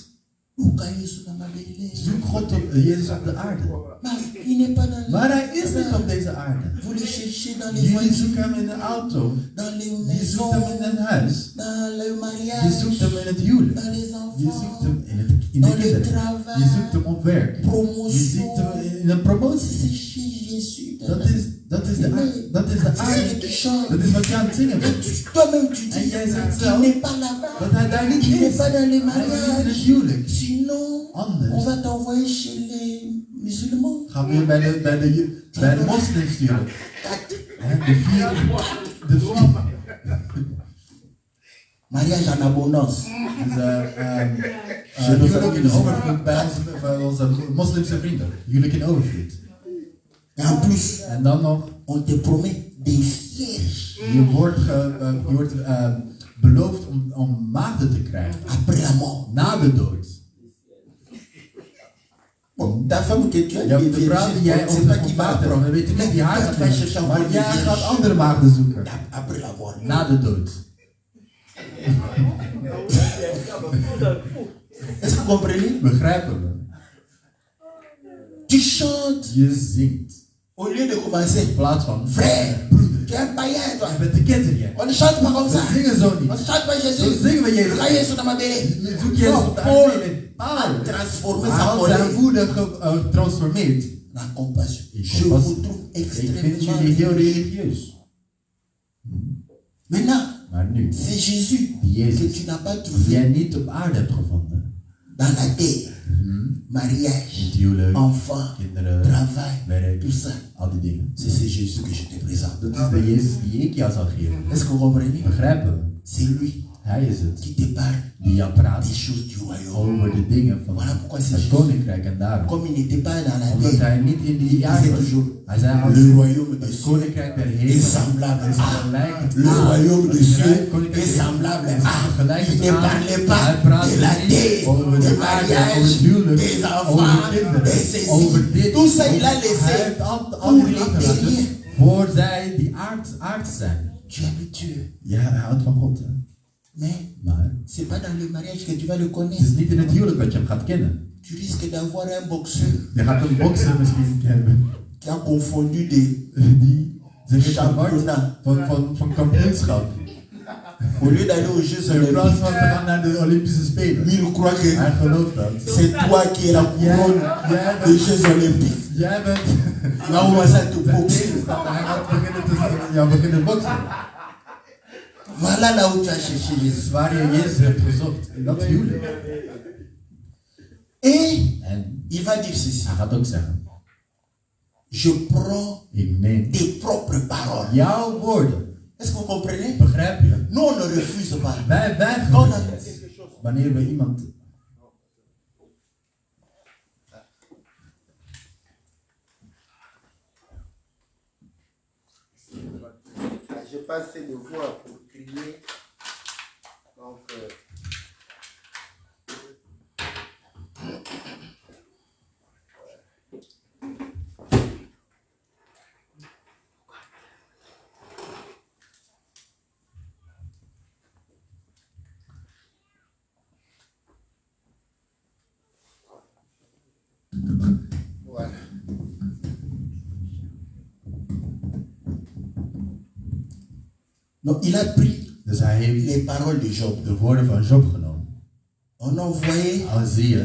Zoek God op, Jezus op de aarde. Mais il n'est pas dans Maar hij is niet op deze aarde. Vous le le chercher dans les Jullie voitures, zoeken hem in de auto. dans les Je zoekt maisons, hem in het huis. dans le Je mariage, zoekt hem in het huwelijk. dans les Je enfants, zoekt hem in de dans le kinderen. travail, Je zoekt hem op werk. Je promotion. zoekt hem in een promotie. C'est chez Jésus. Dat is de aard. Dat is de C'est ce que aard. tu chantes. Dat is wat je aan het zingen Et bent. toi-même tu En dis jij zegt qu'il zelf n'est pas là-bas, dat hij daar niet qu'il n'est is. pas dans les Hij is niet in het mariages. huwelijk. Sinon, on Anders va t'envoyer chez les musulmans. gaan we je bij de moslims sturen. Hè, de vier. Mariage en abondance. Dus, huwelijk in overvloed bij onze moslimse vrienden. Huwelijk in overvloed. Et en plus, En dan nog, on te promet des vierges je wordt beloofd om maagden te krijgen. après la mort. Na de dood. Bon, ta femme que tu as, Ja, des de vrouw die jij vierges, c'est pas qui va ontvangt, apprendre. we weten niet wie haar gaat Va chercher vinden. encore Maar des jij gaat vierges andere maagden zoeken. après la mort. Na de dood. Est-ce que vous comprenez? Begrijpen we? Tu chantes Je zingt. au lieu de commencer. In plaats van, Frère, broeder, tu es un païen, toi. je bent de ketter jij. On ne chante pas comme ça. We zingen zo On niet. ne chante pas Zo Jésus. zingen we Jezus. Là, Jésus dans ma belle. Zoek Jezus op de Paul aarde. a transformé Hij sa had zijn colère woede getransformeerd. en compassion. In Je compassie. vous trouve Ik vind extrêmement jullie heel religieus. religieus. Maintenant, Maar nu, c'est Jésus Jezus. que tu n'as pas die trouvé jij niet op aarde hebt gevonden. dans la terre. In Mariage, het huwelijk, enfant, kinderen, travail, werk, tout ça. al die dingen. C'est Jésus que je te présente. Dat is de Jezus die ik jou zal geven. Est-ce que vous comprenez? Begrijpen we? C'est lui Hij is het qui te parle die jou praat des choses du royaume. over de dingen van Voilà pourquoi c'est het Jésus. koninkrijk en daarom. Comme il n'était pas dans la Omdat terre, hij niet in die il jaren disait was. toujours Hij zei le altijd, royaume de het Dieu koninkrijk der est hemel semblable is à. gelijk Le royaume de Dieu koninkrijk est der hemel semblable is à. gelijk Il ne aan. parlait Hij pas praat de la niet terre, over des de aarde, over het mariages, huwelijk, des over enfants, kinderen, des ceci. over dit. Tout ça, il a Hij laissé heeft al pour die les achterlaten terriers. voor zij die aard zijn. Tu habites Dieu. Ja, hij houdt van God. Hè? Mais Maar c'est pas dans le mariage que tu vas le het connaître. is niet in het huwelijk dat je hem gaat kennen. Tu risques d'avoir un boxeur Je gaat een bokser misschien hebben qui a confondu des die zich heeft verward championnats. van kampioenschap. Au lieu d'aller aux Jeux In plaats Olympiques, van te gaan naar de Olympische Spelen. lui il croit que Hij gelooft dat. c'est toi qui es la couronne des Jeux Olympiques. Jij bent Il va commencer à te de boxer. tegenstander. Hij gaat beginnen boksen. Voilà là où tu as cherché Jésus. Waar je Jezus hebt gezocht. In dat huwelijk. Et En il va dire ceci. hij gaat ook zeggen. Je prends Ik neem tes propres paroles. jouw woorden. Est-ce que vous comprenez? Begrijp je? Nous, on ne refuse pas. Wij Quand on weigeren a- het. Wanneer we iemand... Je passe de voix pour crier. Donc, voilà. Donc, il a pris Dus hij heeft les paroles de Job. de woorden van Job genomen. On envoyait Al zie je,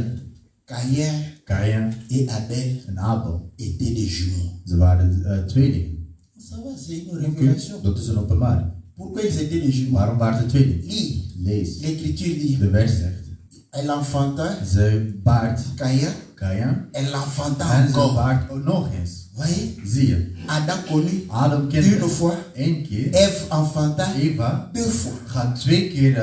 Caïn Kaïn et Abel en Abel. étaient des jumeaux. Ze waren tweelingen. Ça va, c'est une révélation. Dat is een openbaring. Pourquoi ils étaient des jumeaux? Waarom waren ze tweelingen? Lis, Lees. l'écriture dit, De vers zegt. elle enfanta Ze baart Caïn, Kaïn elle l'enfanta en ze encore. baart ook nog eens. Voyez, Zie je, Adam connut Adam une kende fois, één keer. Ève enfanta Eva deux fois. gaat 2 keer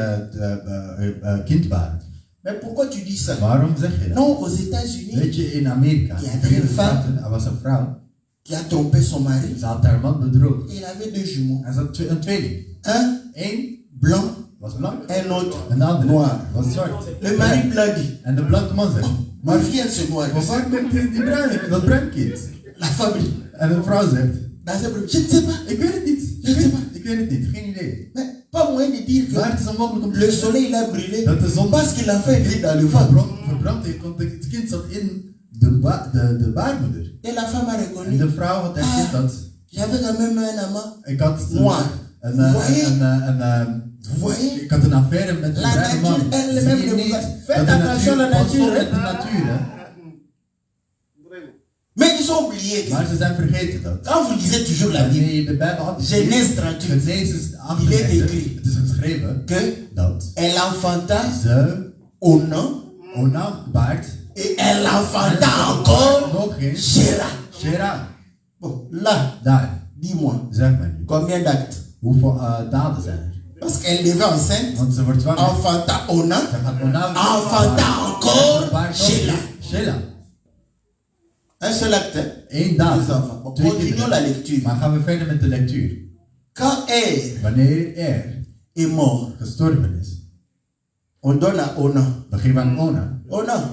kind baren. Mais pourquoi tu dis ça? Waarom zeg je dat? Non, aux États-Unis, Weet je, in Amerika, Ja, in de Verenigde een vrouw. Staten, er was een vrouw. qui a trompé son mari, Ze had haar man bedrogen. il avait deux jumeaux. En ze had een tweeling. Un Eén blanc, was blank un autre en de andere noir. was zwart. Le mari blanc dit, En de blanke man zegt, ma fille elle se noie. maar waar komt die bruin, dat bruin kind? La femme dit, En de vrouw zegt, dans ce problème, je ne sais pas. ik weet het niet. Ik weet het niet, geen idee. Mais pas moyen de dire Maar que het is onmogelijk om te le zeggen soleil il a brûlé dat de zon parce qu'il a fait gris dans le ventre. verbrand heeft, want het kind zat in de baarmoeder. Et la femme a En reconnu, de vrouw had herkend dat J'avais quand même un amant. Ik had Noir. Vous voyez? Ik had een affaire met een La bruine man. nature Zie elle-même je ne niet vous a... dat Faites de attention à la pas op nature. met de Hein? natuur, hè? Mais ils ont oublié que Maar ze zijn vergeten dat. quand vous lisez toujours la Bible, Wanneer je de Bijbel had, Genèse 38, Genesis il est 38, écrit het is geschreven que dat elle enfanta ze Onan Onan baart et elle en enfanta ze encore nog eens Shéra. Shera. Bon, là, Daar, dis-moi, zeg maar nu. combien d'actes? Hoeveel daden zijn er? Parce qu'elle devait enceinte, Want ze wordt zwanger. enfanta Onan, Ze gaat Onan enfanta encore baart Shéra. Shela. Un seul acte. Hein? Eén daad. Deux enfants. Bon, Twee continuons la kinderen. lecture. Maar gaan we verder met de lectuur. Quand Er Wanneer er est mort, gestorven is, on donne à Onan. dan geven we aan Onan.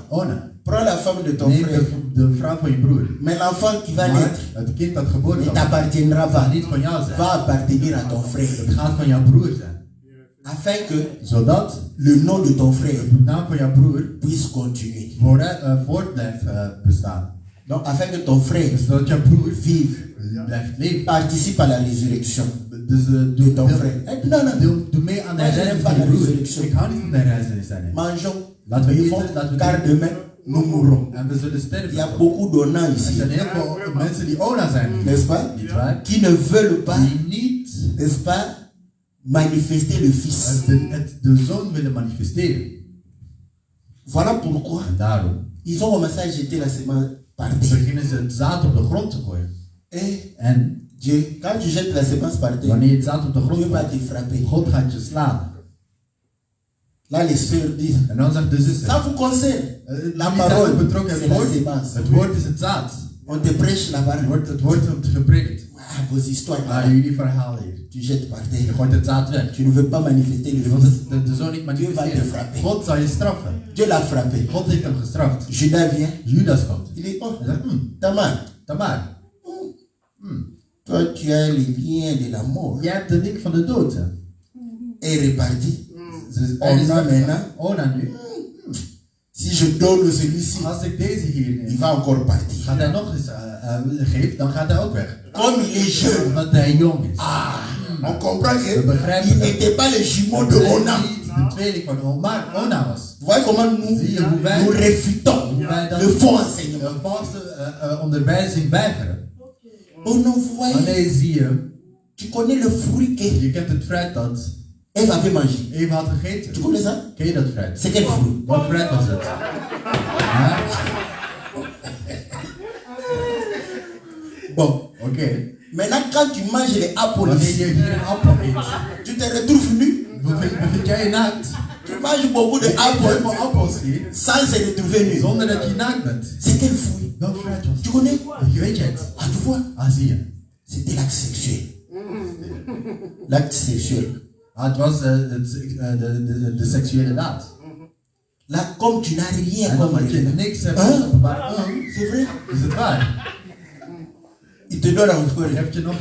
Onan, prends la femme de ton Neem frère. de vrouw van je broer. Mais l'enfant qui va Maar naître het kind dat geboren ne zal t'appartiendra zal pas, niet van jou zijn. va appartenir à ton frère. Het gaat van jouw broer zijn. Afin que Zodat le nom de ton frère de naam van jouw broer puisse continuer. voort blijft bestaan. Donc, afin que ton frère Zodat jouw broer vive, blijft leven. participe à la résurrection Dus de ton frère. Non, non, doe mee aan de Moi, je herrijzenis n'aime van pas je la broer. résurrection. Ik hou niet van de herrijzenis. mangeons, Laten we buvons, eten, laten we car drinken. demain nous mourrons. En we zullen sterven. Il y a beaucoup d'honneurs Er ici, zijn heel veel mensen die Ona zijn. n'est-ce pas? Niet waar? Qui ne veulent pas, Die niet n'est-ce pas, manifester le Fils. de zoon willen manifesteren. Voilà pourquoi En daarom ils ont commencé à jeter la semence par terre. beginnen ze het zaad op de grond te gooien. Et En Dieu, quand tu jettes la semence par terre, wanneer je het zaad op de Dieu grond va gooit, te frapper. God gaat je slaan. Là, les sœurs disent, En dan zegt de zuster, ça vous concerne. La wie zijn parole, ook betrokken? c'est Het la woord, semence. het woord is het zaad. On te prêche la parole. Het woord wordt gepredikt. Ah, vos histoires. Maar jullie verhalen hier. Tu jettes par Je terre. gooit het zaad weg. Tu ne veux pas manifester le Je wilt Fils. de zoon niet manifesteren. God zal je straffen. Dieu l'a frappé. God heeft hem gestraft. Judas vient. Judas komt. Il dit, oh, Hij zegt, Tamar, Tamar, toi tu as les liens de la mort. jij hebt de link van de dood. Hè? Et reparti. Hij is Ona maintenant. Ona nu. Si je donne celui-ci, Als ik deze hier il neem, va encore partir. gaat hij nog eens geven, dan gaat hij ook weg. Comme il est jeune. Omdat hij jong is. On comprend We qu'il begrijpen dat. n'était pas le jumeau de Hij Ona. niet de tweeling van Ona was. Vous voyez comment nous, Zie je hoe wij- nous réfutons Hoe wij dan le faux enseignement. een valse onderwijzing weigeren. Oh non, vous voyez, Wanneer zie je, tu connais le fruit que je kent het fruit dat Ève avait mangé. Eva had Tu gegeten. connais ça? Ken je dat fruit? C'est quel fruit? Wat fruit was het? Ja? Bon, Oké. maintenant quand tu manges les apples Wanneer ici, je hier een appel eet, tu te retrouves nu. bevind jij je naakt? Tu manges beaucoup de Je eet heel apples veel appels hier, sans se retrouver nu. zonder dat je naakt bent. C'est quel fruit? Welk fruit was Tu connais? het? Weet je het? Ah, tu vois? Ah, zie je. C'était l'acte sexuel. L'acte sexuel. Ah, het was de seksuele daad. Là, comme tu n'as rien En comme omdat je référence. niks hebt Huh? als openbaar, C'est vrai? is het waar. Il te donne encore Heb je nog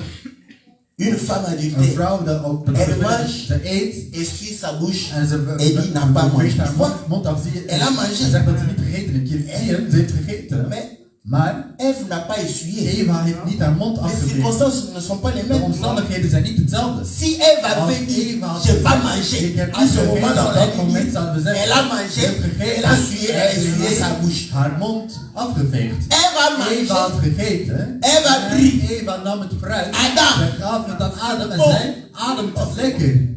une femme een adultère. vrouw dat ook Elle mange, ze eet essuie sa bouche. en ze Elle dit n'a pas mangé. veegt haar Tu vois? mond af, zie je. Elle a mangé. Ze zegt dat ze niet gegeten heeft. Zie je, ze heeft gegeten. Mais Maar Ève n'a pas essuyé. Eva heeft niet haar mond Les afgeveegd. circonstances ne sont pas les De mêmes. omstandigheden zijn niet hetzelfde. Si Ève Als avait dit, Eva had j'ai pas gezegd, mangé, ik heb à niet ce gegeten, moment-là, op on dat a moment dit, zouden we zeggen, elle a ze mangé, heeft gegeten, elle a essuyé, elle a en essuyé heeft sa bouche. haar mond afgeveegd. Ève a Eva had mangé. gegeten. Eva En prie. Eva nam het fruit. Adam. Ze gaf het aan Adam en Oh. zei, Adam, het is lekker.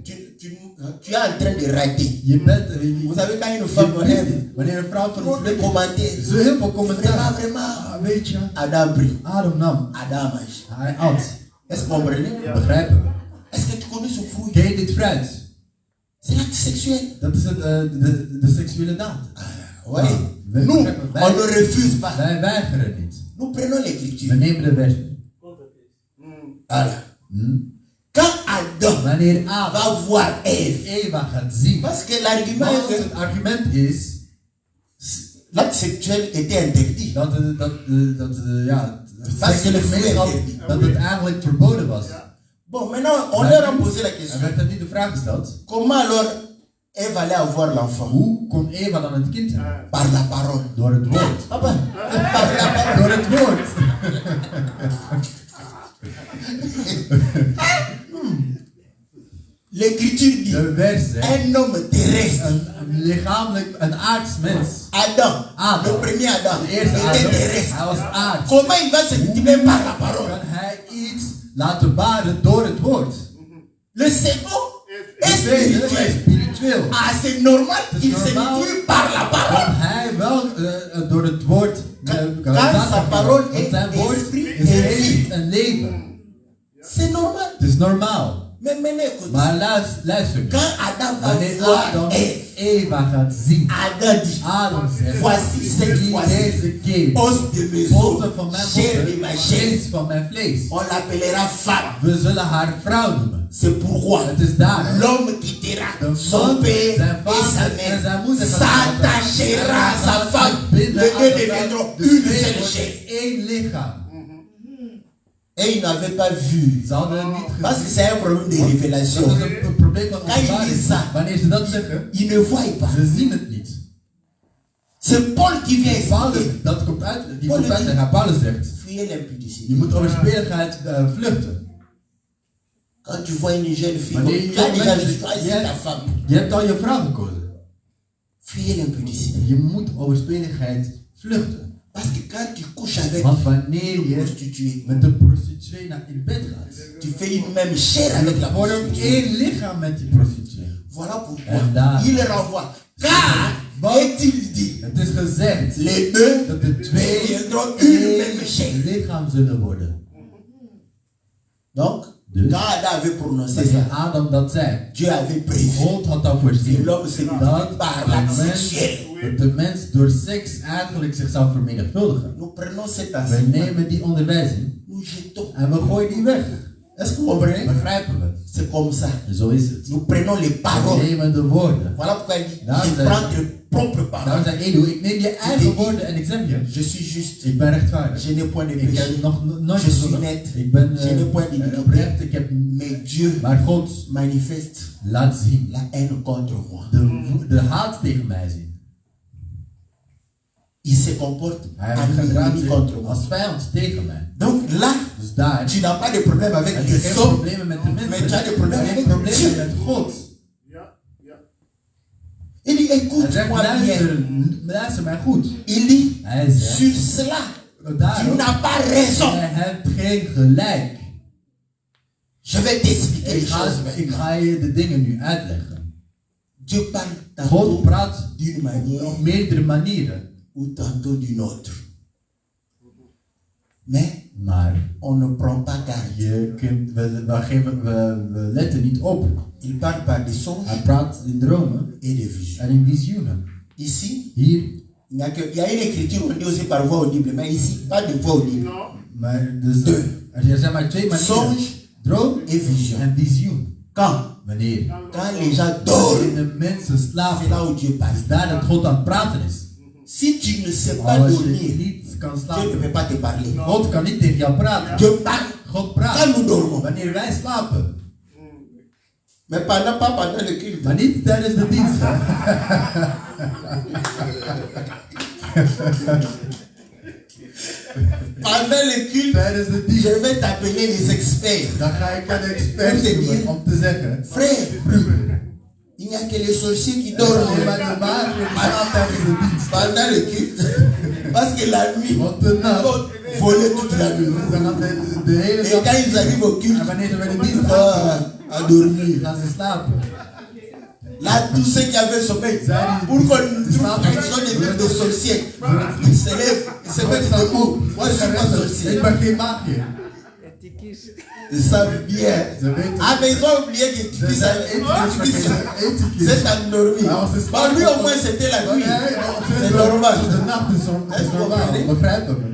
Tu es en train de rater. Je bent, Vous savez, quand une femme rêve, wanneer een vrouw van trop iets de lekker commentaires. zo heel veel Vraiment, commentaar. vraiment. Ah, weet je, Adam prie. Adam nam. Adam mange. Hij at. Est-ce que vous comprenez? Begrijpen we. Est-ce que tu connais ce fruit? Ken je dit fruit? C'est l'acte sexuel. Dat is de seksuele daad. Oui. wij- Nous, wij- on ne refuse pas. Wij weigeren niet. Nous prenons We l'écriture. nemen de wet. Voilà. Hm? Quand Adam Wanneer Adam va voir Ève, Eva gaat zien. parce que l'argument Want est het que argument is l'acte sexuel était interdit. dat ja, Parce que le seksuele fruit gemeenschap, est interdit. dat het eigenlijk verboden was. Bon, maintenant, on leur a posé la Er question. werd hem niet de vraag gesteld. Comment alors Ève allait avoir l'enfant? Hoe kon Eva dan het kind hebben? Par la parole. Door het woord. Papa, par la parole. Door het woord. De wet zegt, un homme terrestre, een lichamelijk, een aards mens. Adam, Adam. le premier Adam, De eerste était Adam, terrestre. hij was aards. Comment il va se cultiver par la parole? Kan hij iets laten baren door het woord? Le second est De tweede is spiritueel. spiritueel. Ah, c'est normal Het qu'il is se normaal cultive par la dat parole. hij wel door het woord Quand sa parole want zijn est woord esprit is et geest vie. en leven. C'est normal. Het is normaal. Mais maintenant, écoute. Maar luister nu. Quand Adam va Wanneer voir Adam Ève, Eva gaat zien, Adam dit, Adam zegt, voici cette zie fois-ci, deze keer, os de mes os, botten van mijn chair de ma botten, chair, vlees van mijn vlees. on l'appellera femme. We zullen haar vrouw noemen. C'est pourquoi Het is daar. l'homme quittera De son man, père zijn et vader sa en zijn mère, moeder s'attachera à sa femme. Les deux deviendront une seule chair. één lichaam. Et il n'avait pas vu. Ze hadden het niet Parce que gezien. c'est un problème de Dat révélation. is een probleem van Quand il dit openbaring. ça, Wanneer ze dat zeggen, il ne voit pas. ze zien het niet. C'est Paul qui vient Paulus, expliquer. dat komt uit, die Paulus komt uit dit- en Paulus zegt, Fuyez l'impudicité. je moet overspeligheid vluchten. Quand tu vois une jeune fille, Wanneer tu je as jong déjà bent, choisi ta femme. je hebt al je vrouw gekozen. Fuyez l'impudicité. Je moet overspeligheid vluchten. Parce que quand tu couches avec Want wanneer une je prostituée, met de prostituee in bed gaat, tu fais une même chair avec la vormt prostituée. één lichaam met die prostituee. Voilà pourquoi En daar- il renvoie. Car, est-il dit, Het is gezegd les deux dat de twee deviendront une même één chair. lichaam zullen worden. Donc, Dus quand Adam avait prononcé wanneer ça, Adam dat zei, Dieu avait prévu God had al que voorzien l'homme se dat multiplie par l'acte de mens, sexuel. dat de mens door seks eigenlijk zich zou vermenigvuldigen. Nous prenons cet We enseignement, nemen die onderwijzing nous jetons. en we gooien die weg. Est-ce que vous comprenez? Begrijpen we? C'est comme ça. Zo is het. Nous prenons les We paroles. nemen de woorden. Voilà pourquoi il dit, Daarom je zei- prends tes propres Nou paroles. zei Edu, ik neem je eigen woorden en ik zeg je, Je suis juste. ik ben rechtvaardig. Je n'ai point de Ik péché. heb nog nooit Je suis gezondigd. net. Ik ben Je n'ai point d'iniquité. oprecht, ik heb... Mais Dieu Maar God manifeste laat zien, la haine contre moi. de haat tegen mij zien. Il se comporte Hij en gedraagt ennemi contre zich moi. als vijand tegen mij. Donc là, Dus daar tu n'as pas de problème avec heb je les geen hommes, problemen met de mensen. mais tu as des Je problèmes hebt avec problemen Dieu. met God. Il dit, Hij zegt, écoute-moi bien. luister mij goed. Il dit, Hij zegt, sur cela, tu daarom, n'as pas raison. jij hebt geen gelijk. Je vais t'expliquer les Ik choses ga maintenant. je de dingen nu uitleggen. Dieu parle God tantôt praat d'une manière op meerdere manieren. ou tantôt d'une autre. Mais Maar on ne prend pas garde. we letten niet op. Il parle par des songes Hij praat in dromen et des visions. en in visioenen. Ici, Hier, il y a une écriture, on dit aussi par voix audible, mais ici, pas de voix audible. maar dus, er zijn maar twee manieren. Songe Droom et vision. en visioen. Quand? Wanneer? Quand les gens dorment, Wanneer de mensen c'est slapen. là où Dieu Het parle. is daar dat God aan het praten is. Si tu ne sais pas Als je dormir, niet kan Dieu ne slapen. peut pas te parler. God kan niet tegen jou praten. Dieu parle God quand praat. nous dormons. Wanneer wij slapen. Mais pas pendant le culte. Maar niet tijdens de dienst. hè. Pendant le culte, Tijdens de dienst. je vais t'appeler les experts. Dan ga ik een expert noemen om te zeggen. Frère, il n'y a que les sorciers qui Alleen dorment maar de maagden die slapen tijdens de dienst. pendant le culte. Parce que la nuit, Want de nacht. ils volaient toute la nuit. Dan gaan de hele Et dag. quand ils arrivent au culte, En wanneer ze bij de dienst gaan, à dormir. gaan ze slapen. Là, tous ceux qui avaient sommeil, pour qu'on trouve qu'ils sont des têtes de sorciers, ils se lèvent, ils se mettent debout. Moi, je ne suis pas Ik sorcier. ben geen magier. Ils savent bien. Ze weten. Ah, mais ils ont oublié que tu puisses c'est endormi. Bon, lui, au moins, c'était la nuit. C'est normal. De nacht is normaal. Begrijpen we?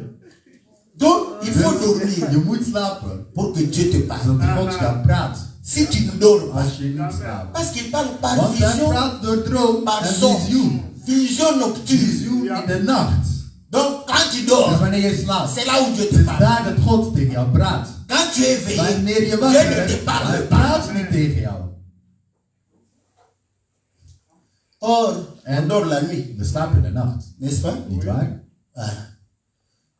Donc, il faut dormir Je moet slapen. pour que Dieu te parle. Zodat God gaat praten. Si tu ne dors pas, Als je niet slaapt. parce qu'il parle par Want hij vision, praat door droom par en son, visioen. vision nocturne. Visioen in de nacht. Donc, quand tu Dus dors, wanneer je slaapt. c'est là où Dieu te Het is parle. daar dat God tegen jou praat. Quand tu es éveillé, Wanneer je Dieu wakker ne te bent, parle hij pas. praat niet tegen jou. Or, on dort la nuit, We slapen in de nacht. n'est-ce pas? Niet waar? Voilà.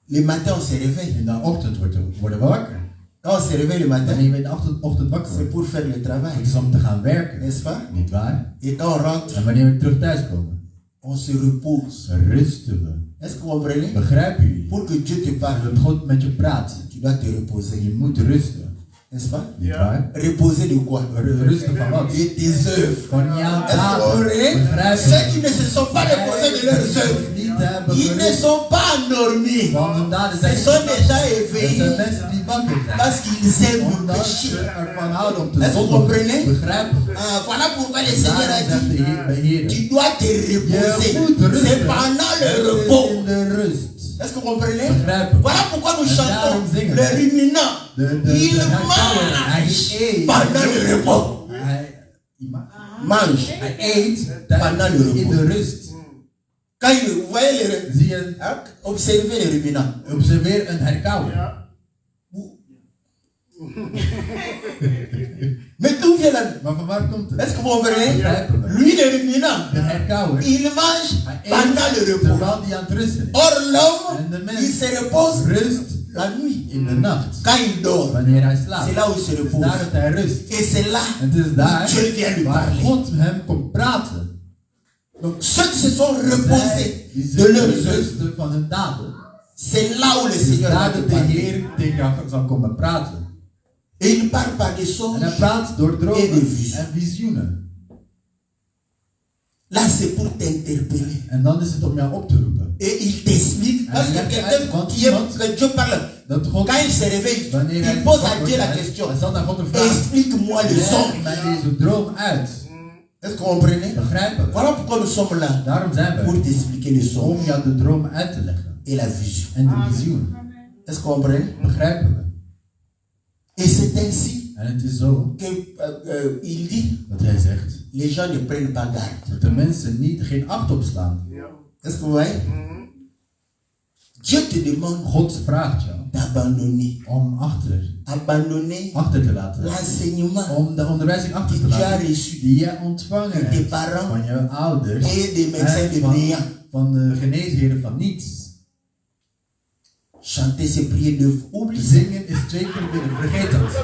Le matin, on se réveille. In de ochtend worden we wakker. Quand on se réveille le matin, Wanneer we in de ochtend wakker c'est worden, pour faire le travail, het is om te gaan werken. n'est-ce pas? Niet waar? Et quand on rentre, En wanneer we terug thuis komen, on se repose. rusten we. Est-ce que vous comprenez? Begrijpen jullie? Pour que Dieu te parle, Dat God met je praat. tu dois te reposer, Je moet rusten. n'est-ce pas? Niet waar? Reposer de quoi? Rusten van wat? Et tes œuvres. Van jouw Est-ce que vous daden. comprenez? Begrijpen Ceux qui jullie? ne se sont pas reposés de leurs œuvres, Niet hebben ils ne gerust. sont pas endormis. Want hun daden Ce zijn sont déjà Het zijn éveillés mensen die wakker zijn. parce qu'ils aiment le Omdat péché. ze ervan houden om te Est-ce que vous zondigen. comprenez? Begrijpen? Voilà pourquoi le Seigneur a Daarom zegt de dit, Heer bij Heer. tu dois te Je reposer. moet rusten. C'est pendant le Het is repos. in de rust. Est-ce que vous comprenez? Begrijpen? Voilà pourquoi nous En chantons daarom zingen le we. ruminant. Il herkauwer. Hij mange eet. pendant le repos. Mange Hij eet pendant le in repos. de rust. Quand vous voyez les Zie je, observez les ruminants. observeer een herkauwer. Mais d'où vient la... Maar van waar komt het? Est-ce que vous comprenez? Begrijpen we? Lui, le ruminant, De herkauwer. il mange Hij pendant le eet repos. terwijl hij aan het rusten is. Or, En de l'homme, mens il se repose rust la nuit. in de nacht. Quand il dort, Wanneer hij slaapt. c'est là où il se Het is repose. daar dat hij rust. Et c'est là En het is daar où Dieu vient lui waar parler. God hem komt praten. Donc, ceux qui se sont reposés Zij die de zullen leurs œuvres, rusten van hun daden. c'est là où le Het is Seigneur va daar te dat de parler. Heer tegen jou zal komen praten. Et il parle par des En songes. hij praat door En dromen de visie. en visioenen. Là, c'est pour t'interpeller. En dan is het om jou op te roepen. Et il t'explique. Parce que quelqu'un qui aime que Dieu parle, Dat God, quand il se réveille, wanneer hij il pose à wakker Dieu la wordt, question. hij zal naar God een vraag. Explique-moi le Leg songe. mij deze droom uit. Est-ce que vous comprenez? Begrijpen we? Voilà pourquoi nous sommes là. Daarom zijn Pour we t'expliquer le songe om jou de droom uit te leggen. et la vision. En de visioen. Est-ce que vous comprenez? Begrijpen we? Et c'est ainsi En het is zo que il dit, dat hij zegt les gens ne prennent pas garde. dat de mensen geen acht opslaan. Est-ce que vous voyez? Dieu te demande God vraagt jou d'abandonner. om Abandonner achter te laten. l'enseignement Om de onderwijzing achter que te tu as laten reçu die jij ontvangen de tes hebt parents van je ouders et des médecins de en néant. van de geneesheren van niets. Chanter ces prières de oublie. Zingen is 2 keer bidden, vergeet dat.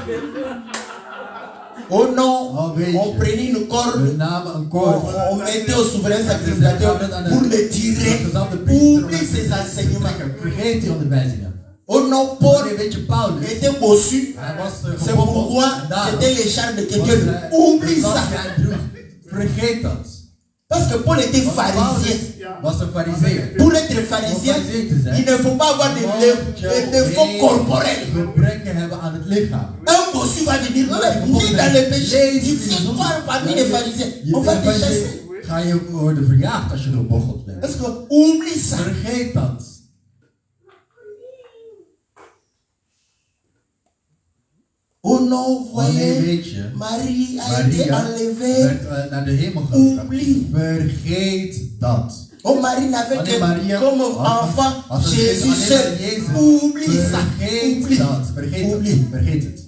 Oh non, Oh, weet je. on prenait une corde, We namen een koord. on mettait au souverain sacrificateur pour le tirer. Oublie ces enseignements. Vergeet die onderwijzingen. Oh non, Paul Wanneer weet je Paulus? était bossu. Hij was C'est gepoppeld. pourquoi En daarom c'était les chars de was quelqu'un. hij- Oublie was ça. hij droeg. Vergeet dat. Parce que Paul était Want pharisien. Paulus was een fariseer. Pour être pharisien, il ne faut pas avoir de défauts corporels. Gebreken hebben aan het lichaam. Un bossu va venir ni dans le péché. Tu sais quoi parmi les pharisiens? On va te chasser. Ga je worden verjaagd als je gebocheld bent. Parce que oublie ça. Vergeet dat. Oh non, Wanneer voyez, weet je, Marie a été Maria enlevée. werd naar de hemel Oublie. gebracht. Vergeet dat. Oh, Marie n'avait Wanneer que Maria comme enfant als een Jésus kind seul. alleen maar Jezus. Oublie ça. Vergeet Oublie. dat. Vergeet Oublie. het. Vergeet het.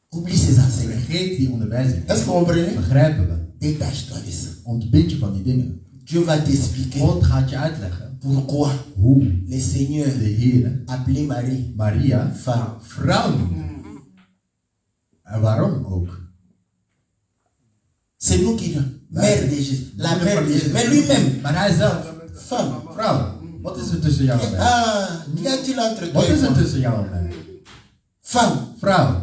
Oublie ces enseignements. Vergeet die onderwijzing. Est-ce que vous comprenez? Begrijpen we. Détache-toi de ça. Ontbind je van die dingen. Dieu va t'expliquer God gaat je uitleggen pourquoi hoe le Seigneur de Heer appelait Marie Maria femme. vrouw noemde. En waarom ook? C'est nous qui mère de Jésus, la mère de Jésus. Mais lui-même, Maar hij zelf, femme. vrouw. Wat is er tussen jou en mij? Ah, qu'y a-t-il entre toi Wat et is er moi? tussen jou en mij? Femme, Vrouw.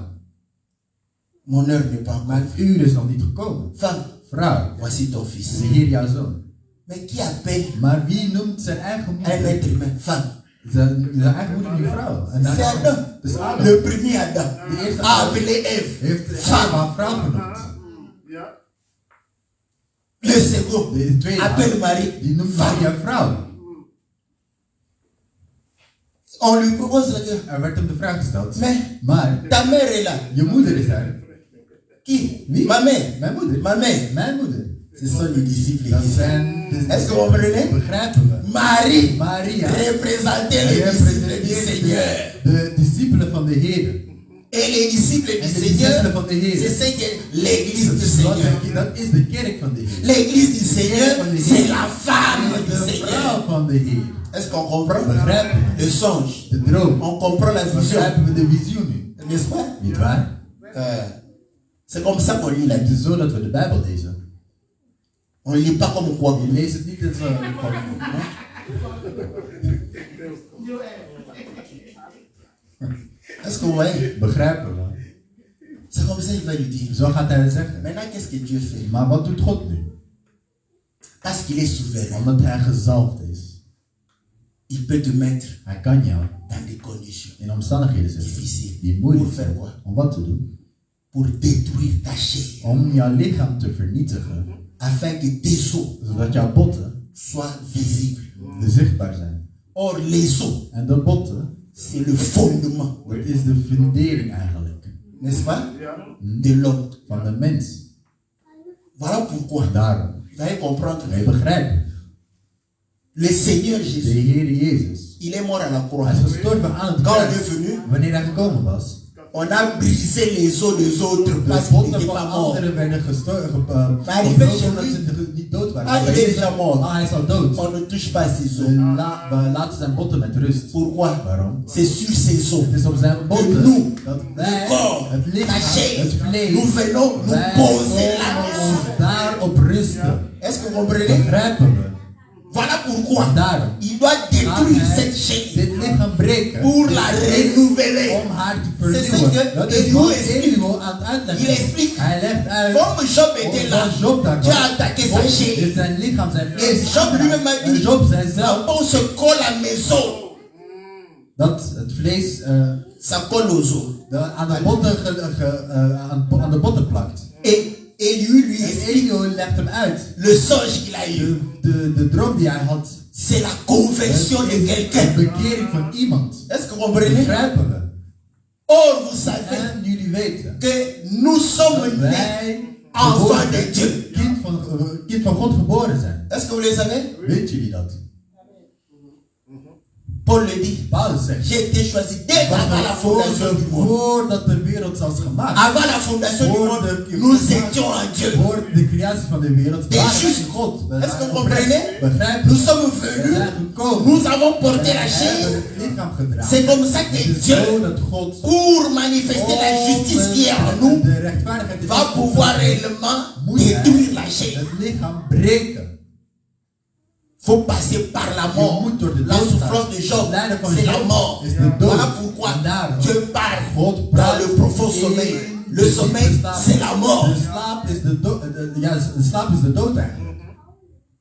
mon heure n'est pas encore. Mijn uur is nog niet gekomen. Femme, Vrouw. voici ton fils. Is hier jouw zoon. Mais qui appelle Maar wie noemt zijn eigen un moeder? être humain femme? Zijn eigen moeder nu vrouw. En C'est Adam. Dus Adam. Le premier Adam De eerste a Adam appelé Ève heeft femme. Eva vrouw genoemd. Le second De tweede appelle Adam, Marie die noemt femme. Maria vrouw. On lui propose la question. Er werd hem de vraag gesteld. Mais Maar ta mère est là. je moeder is er. Qui? Wie? Ma mère. Mijn moeder. Ma mère. Mijn moeder. Ce sont les disciples. Dat qui sont. zijn de Est-ce que vous comprenez? Begrijpen we? Marie Maria représentait les disciples du Seigneur. de discipelen van de Heer. Et les disciples En du de Seigneur, discipelen van de c'est Heer. ce que l'église du Wat Seigneur. denk je? Dat is de kerk van de Heer. L'église du Seigneur, c'est la femme du De Seigneur. vrouw van van de Heer. Est-ce qu'on comprend? Begrijpen we? Le songe. De droom. On comprend la vision. Begrijpen we de visioen nu? N'est-ce pas? Niet waar? C'est comme ça qu'on lit la Het Bible. is zo dat we de Bijbel lezen. On ne lit pas comme quoi. Je leest het niet als Est-ce que vous voyez? begrijpen we? C'est comme ça qu'il va lui dire. Zo gaat hij het zeggen. Maintenant, qu'est-ce que Dieu fait? Maar wat doet God nu? Parce qu'il est souverain. Omdat hij gezalfd is. Il peut te mettre Hij kan jou dans des conditions in omstandigheden zetten difficiles. die Pour moeilijk faire zijn. quoi? Om wat te doen? Pour détruire ta chair. Om jouw lichaam te vernietigen. Afin que tes os Zodat jouw botten soient visibles. zichtbaar zijn. Or, les os, En de botten, c'est le fondement, dat is de fundering eigenlijk. n'est-ce pas? De l'homme. Van de mens. Voilà pourquoi. Daarom. Vous allez comprendre. Wij begrijpen. Le Seigneur De Jésus, Heer Jezus. il est mort à la croix. Hij is gestorven aan het Quand on est kruis. venu, Wanneer hij gekomen was. on a brisé les os des autres De parce qu'ils botten n'étaient van pas morts. anderen werden gestorven. Maar die weet je Omdat niet. ze niet dood waren. Ah, il est déjà mort. Ah, hij is al dood. On ne touche pas à ses os. We laten zijn botten met rust. Pourquoi? Waarom? C'est sur ses os. Het is op zijn Et botten nous, dat le wij, corps, het la lichaam, chair, het vlees, nous venons nous wij poser komen là-dessus. ons daarop rusten. Est-ce que vous comprenez? Begrijpen we? Voilà pourquoi Daarom il doit gaat détruire hij cette chair dit lichaam breken pour la renouveler. om haar te C'est ce vernieuwen. que Dat is Elihu wat explique. Elihu aan het uitleggen Il is. explique. Hij legt uit. Comme Job était là, Omdat Job daar Dieu was. a attaqué sa God chair. heeft zijn lichaam, zijn Et vlees Job lui-même a en dit, Job zei zelf on se colle à mes os, dat het vlees ça colle aux os. aan de botten plakt. Et Elihu lui En explique Elihu legt hem uit. le songe qu'il a eu. De droom die hij had. C'est la conversion de De quelqu'un. bekering van iemand. Est-ce que vous comprenez? Begrijpen we? Or, vous savez En jullie weten que nous sommes dat nés wij enfants de Dieu. kind van God geboren zijn. Est-ce que vous le savez? Weet jullie dat? Paul le dit. Paulus zegt. J'ai été choisi dès avant la fondation du monde. Voordat de wereld was gemaakt. Avant la fondation du monde, nous étions en Dieu. Voor de creatie van de wereld. Des waren wij justes. in God. We Est-ce que zijn vous comprenez? Begrijpen Nous we? sommes We venus, zijn gekomen. nous avons porté We la chair. hebben het lichaam gedragen. C'est comme ça Het que is Dieu, zo dat God pour manifester la justice qui est en nous, de rechtvaardigheid die va in ons pouvoir is, réellement moet hij détruire la chair. het lichaam breken. Il faut passer par la Je mort. moet door de La dood souffrance gaan. de Job, Het lijden van c'est la Job mort. is de dood. Voilà pourquoi En daarom Dieu parle God dans praat le profond in sommeil. de Le sommeil, diepe slaap. c'est la mort. De slaap is de dood. Ja, de slaap is de dood eigenlijk.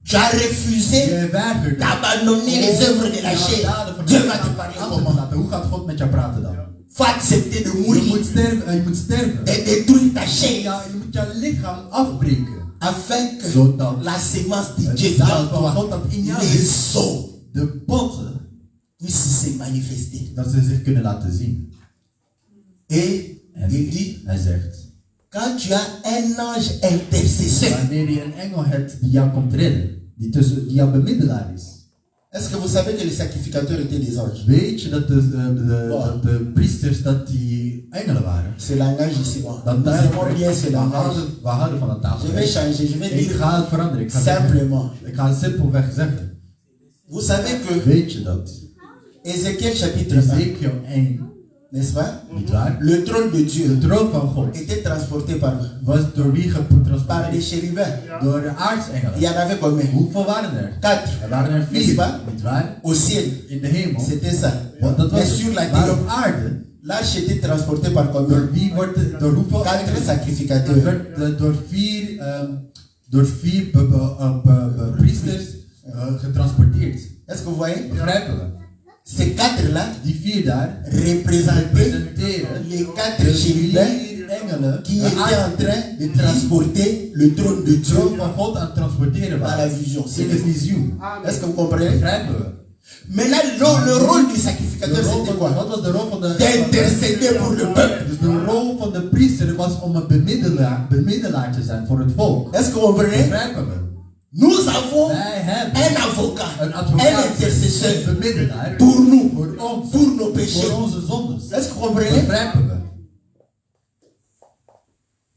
Tu as refusé Je weigert d'abandonner les œuvres de la chair. Dieu va te parler comment? Hoe gaat God met jou praten dan? Faut accepter de Je mourir, moet sterven. Je moet sterven. de détruire ta chair, Ja, je moet jouw lichaam afbreken. afin que Zodat la sémence de het Dieu zaad dans van toi, God dat in jou les is, os, de botten, puissent se manifester. dat ze zich kunnen laten zien. Et En il dit, hij zegt, quand tu as un ange intercesseur, wanneer je een engel hebt die jou komt redden, die jouw bemiddelaar is, est-ce que vous savez que les sacrificateurs étaient des anges? weet je dat de priesters dat die engelen waren? Ce langage ici, moi. Dat Nous aimons bien ce langage. we houden van een taal. Je vais changer, je vais Ik dire ga het veranderen. Ik ga simplement. Ik ga het simpelweg zeggen. Vous savez que Weet je dat? Ézéchiel chapitre 1, Ezekiel 1, n'est-ce pas? niet waar? Le trône de De Dieu troon van God était transporté par door wie des getransporteerd? chérubins. Door de Il y aartsengelen. en avait combien? Hoeveel waren er? 4. Er waren er N'est-ce 4, pas? niet waar? Au ciel, In de hemel. c'était ça. Want dat Mais was sur la maar terre, op aarde. l'arche était transportée par combien? Door wie wordt door hoeveel 4 engelen? Het sacrificateurs. werd door vier priesters getransporteerd. Est-ce que vous voyez? Begrijpen we? Ces 4-là Die 4 daar représentaient representeren les 4 de chérubins 4 engelen qui étaient en train de transporter le trône de de Dieu troon van God aan het transporteren dans la waren. vision. In de visioen. Est-ce que vous comprenez? Begrijpen we? Maintenant, le rôle du De sacrificateur, rol c'était van, quoi? wat was de rol van de... D'intercéder pour le peuple. Dus de rol van de priester was om een bemiddelaar te zijn voor het volk. Est-ce que vous comprenez? Begrijpen we? Nous avons Wij hebben un avocat, een un advocaat, intercesseur een bemiddelaar pour nous, voor ons, pour nos voor péchés. onze zondes. Est-ce que vous comprenez? Begrijpen we?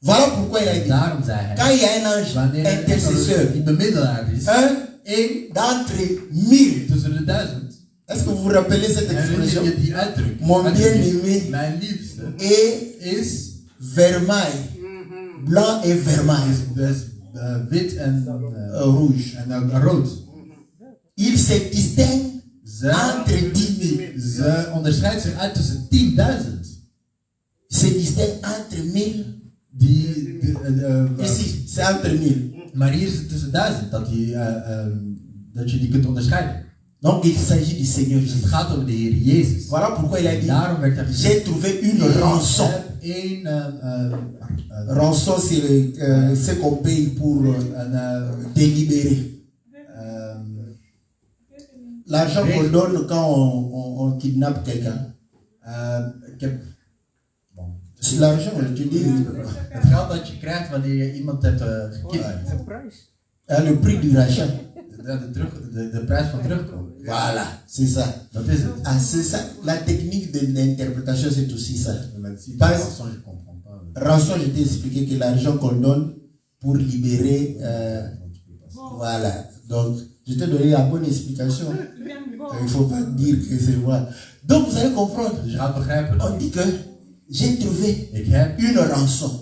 Voilà pourquoi il a dit, Daarom zei hij, quand il y a un ange wanneer een intercesseur, die bemiddelaar is, un één d'entre 1000. tussen de 1000. Est-ce que vous vous rappelez cette Herinner expression? je die uitdrukking? Mon bien-aimé Mijn liefste est is vermeil. Blanc et vermeil. Wit en Rouge. rood. Il se distingue Ze, entre 10 000. ze onderscheidt zich uit tussen 10.000. Se distingue entre 1000. Ici, c'est entre 1000. Maar hier is het tussen 1000 dat je die kunt onderscheiden. Donc il s'agit du Seigneur Dus het Jésus. gaat over de Heer Jezus. Voilà pourquoi il a dit, Daarom werd er gezegd, j'ai trouvé une rançon. één Rançon, c'est ce qu'on paye pour délibérer. L'argent qu'on donne quand on kidnappe quelqu'un. C'est l'argent, tu dis. Het geld dat je krijgt wanneer je iemand hebt gekidnapt. Le prix du rachat. De prijs van terugkomen. Voilà, c'est ça. Dat is het. Ah, c'est ça. La technique de l'interprétation, c'est aussi ça. Pas. Rançon, je t'ai expliqué que l'argent qu'on donne pour libérer. Voilà. Donc, je t'ai donné la bonne explication. Il ne faut pas dire que c'est moi. Donc, vous allez comprendre. On dit que j'ai trouvé une rançon.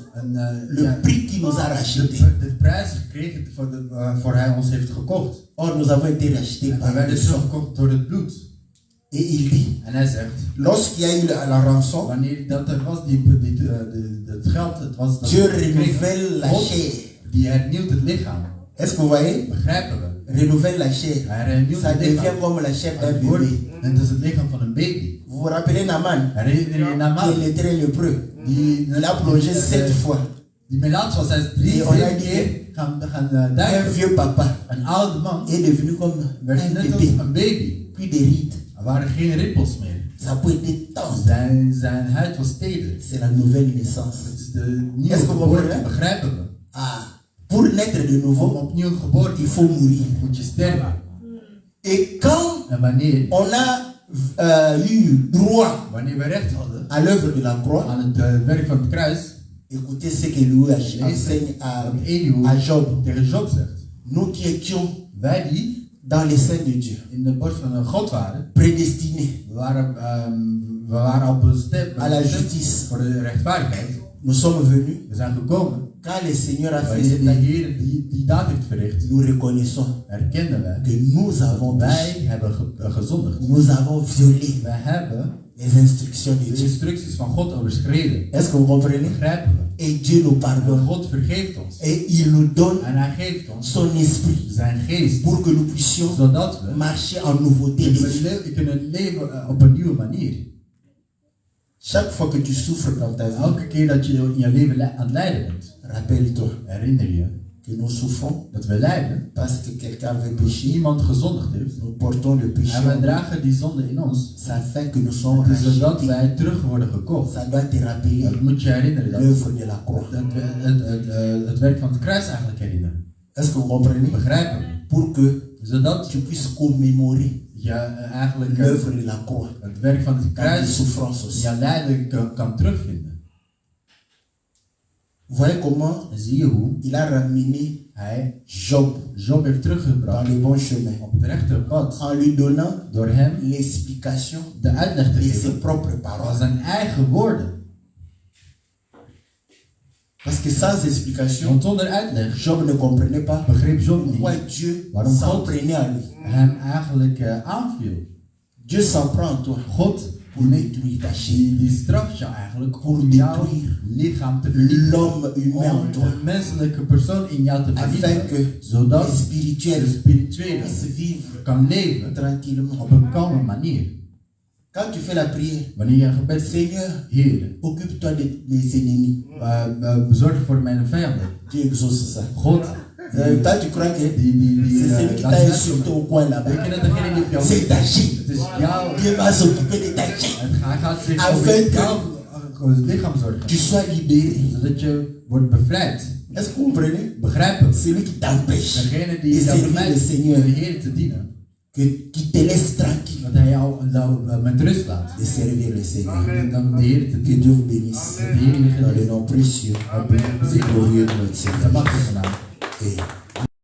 Le prix qui nous a racheté. De prijs gekregen voor hij ons heeft gekocht. Or, nous avons été rachetés par le sang. Gekocht door het bloed. Et il dit, en hij zegt, lorsqu'il y a eu la rançon, wanneer dat er was, het geld, het was dat Dieu renouvelle la chair. Die hernieuwt het lichaam. Est-ce que vous voyez? Begrijpen we? Renouvelle la chair. Ça devient comme la chair d'un bébé. Het is het lichaam van een baby. Vous vous rappelez Naaman? Herinner je Naaman? Qui était lépreux. Il a plongé 7 fois. Die melaats was hij 3 keer gaan duiken. Un vieux papa. Een oude man est devenu comme un bébé. Een baby. Puis des rides. Er waren geen rimpels meer. Sa peau était tendre. Zijn huid was teder. C'est la nouvelle naissance. Het is de nieuwe geboorte. Begrijpen we? Ah. Pour naître de nouveau, opnieuw geboren, il faut mourir. Moet je sterven. Et quand wanneer on a eu droit wanneer we recht hadden à l'œuvre de la croix, aan het werk van het kruis, écoutez ce que Louis enseigne à Job. Tegen Job zegt. Nous qui étions wij die dans les seins de Dieu, in de borst van God waren, prédestinés, we waren al bestemd à la justice, voor de rechtvaardigheid. Nous sommes venus. We zijn gekomen. Quand le Seigneur a fait cette Heer die daad heeft verricht, nous reconnaissons erkennen wij que nous avons wij hebben gezondigd. Nous avons violé wij hebben les instructions de de Dieu. instructies van God overschreden. Est-ce que vous comprenez? Begrijpen we? Et Dieu nous pardonne. God vergeeft ons. Et il nous donne en hij geeft ons son esprit zijn geest pour que nous puissions zodat we marcher en nouveauté de vie. kunnen leven op een nieuwe manier. Chaque fois que tu souffres dans ta vie, elke keer dat je in je leven aan het lijden bent, rappelle-toi, herinner je que nous souffrons dat we lijden parce que quelqu'un avait péché. Iemand gezondigd heeft. Nous portons le péché. En wij dragen die zonde in ons. Afin que nous soyons rachetés. Zodat wij terug worden gekocht. Ça doit te rappeler. Dat moet je herinneren. L'œuvre de la croix. Dat we het werk van het kruis eigenlijk herinneren. Est-ce que vous comprenez? Begrijpen? Pour que zodat tu puisses commémorer eigenlijk l'œuvre de la croix. Het werk van het kruis je lijden kan terugvinden. Voyez comment zie je hoe il a ramené Job heeft teruggebracht dans le bon chemin. Op het rechte pad. En lui donnant door hem l'explication de uitleg te de geven ses propres paroles. Van zijn eigen woorden. Parce que sans explication, want zonder uitleg, Job ne comprenait pas begreep Job niet pourquoi Dieu waarom s'en God prenait à lui. hem eigenlijk aanviel. Dieu s'en prend en toi. God pour détruire ta chair. Die straft jou eigenlijk pour jouw lichaam te vernietigen. L'homme humain en toi. Een menselijke persoon in jou te vernietigen. Afin que zodat de spirituele puisse vivre kan leven tranquillement. Op een kalme manier. Quand tu fais la prière, wanneer je een gebed Seigneur, Heer, occupe-toi de mes ennemis. Bezorg voor mijn vijanden. Dieu exauce ça. God. Toi, tu crois que c'est celui qui t'a insulté au coin là-bas. C'est ta chair. Dieu va s'occuper de ta chair. Afin que tu sois libéré. Zodat je wordt bevrijd. Est-ce que vous comprenez? Begrijpen. Celui qui t'empêche Degene de servir le Seigneur. De Heer te dienen. Qui te laisse tranquille. Dat hij jou met rust laat. De servir le Seigneur. Dan de Heer te dienen. Que Dieu vous bénisse. Dans le nom précieux. C'est glorieux de notre Seigneur. Amen.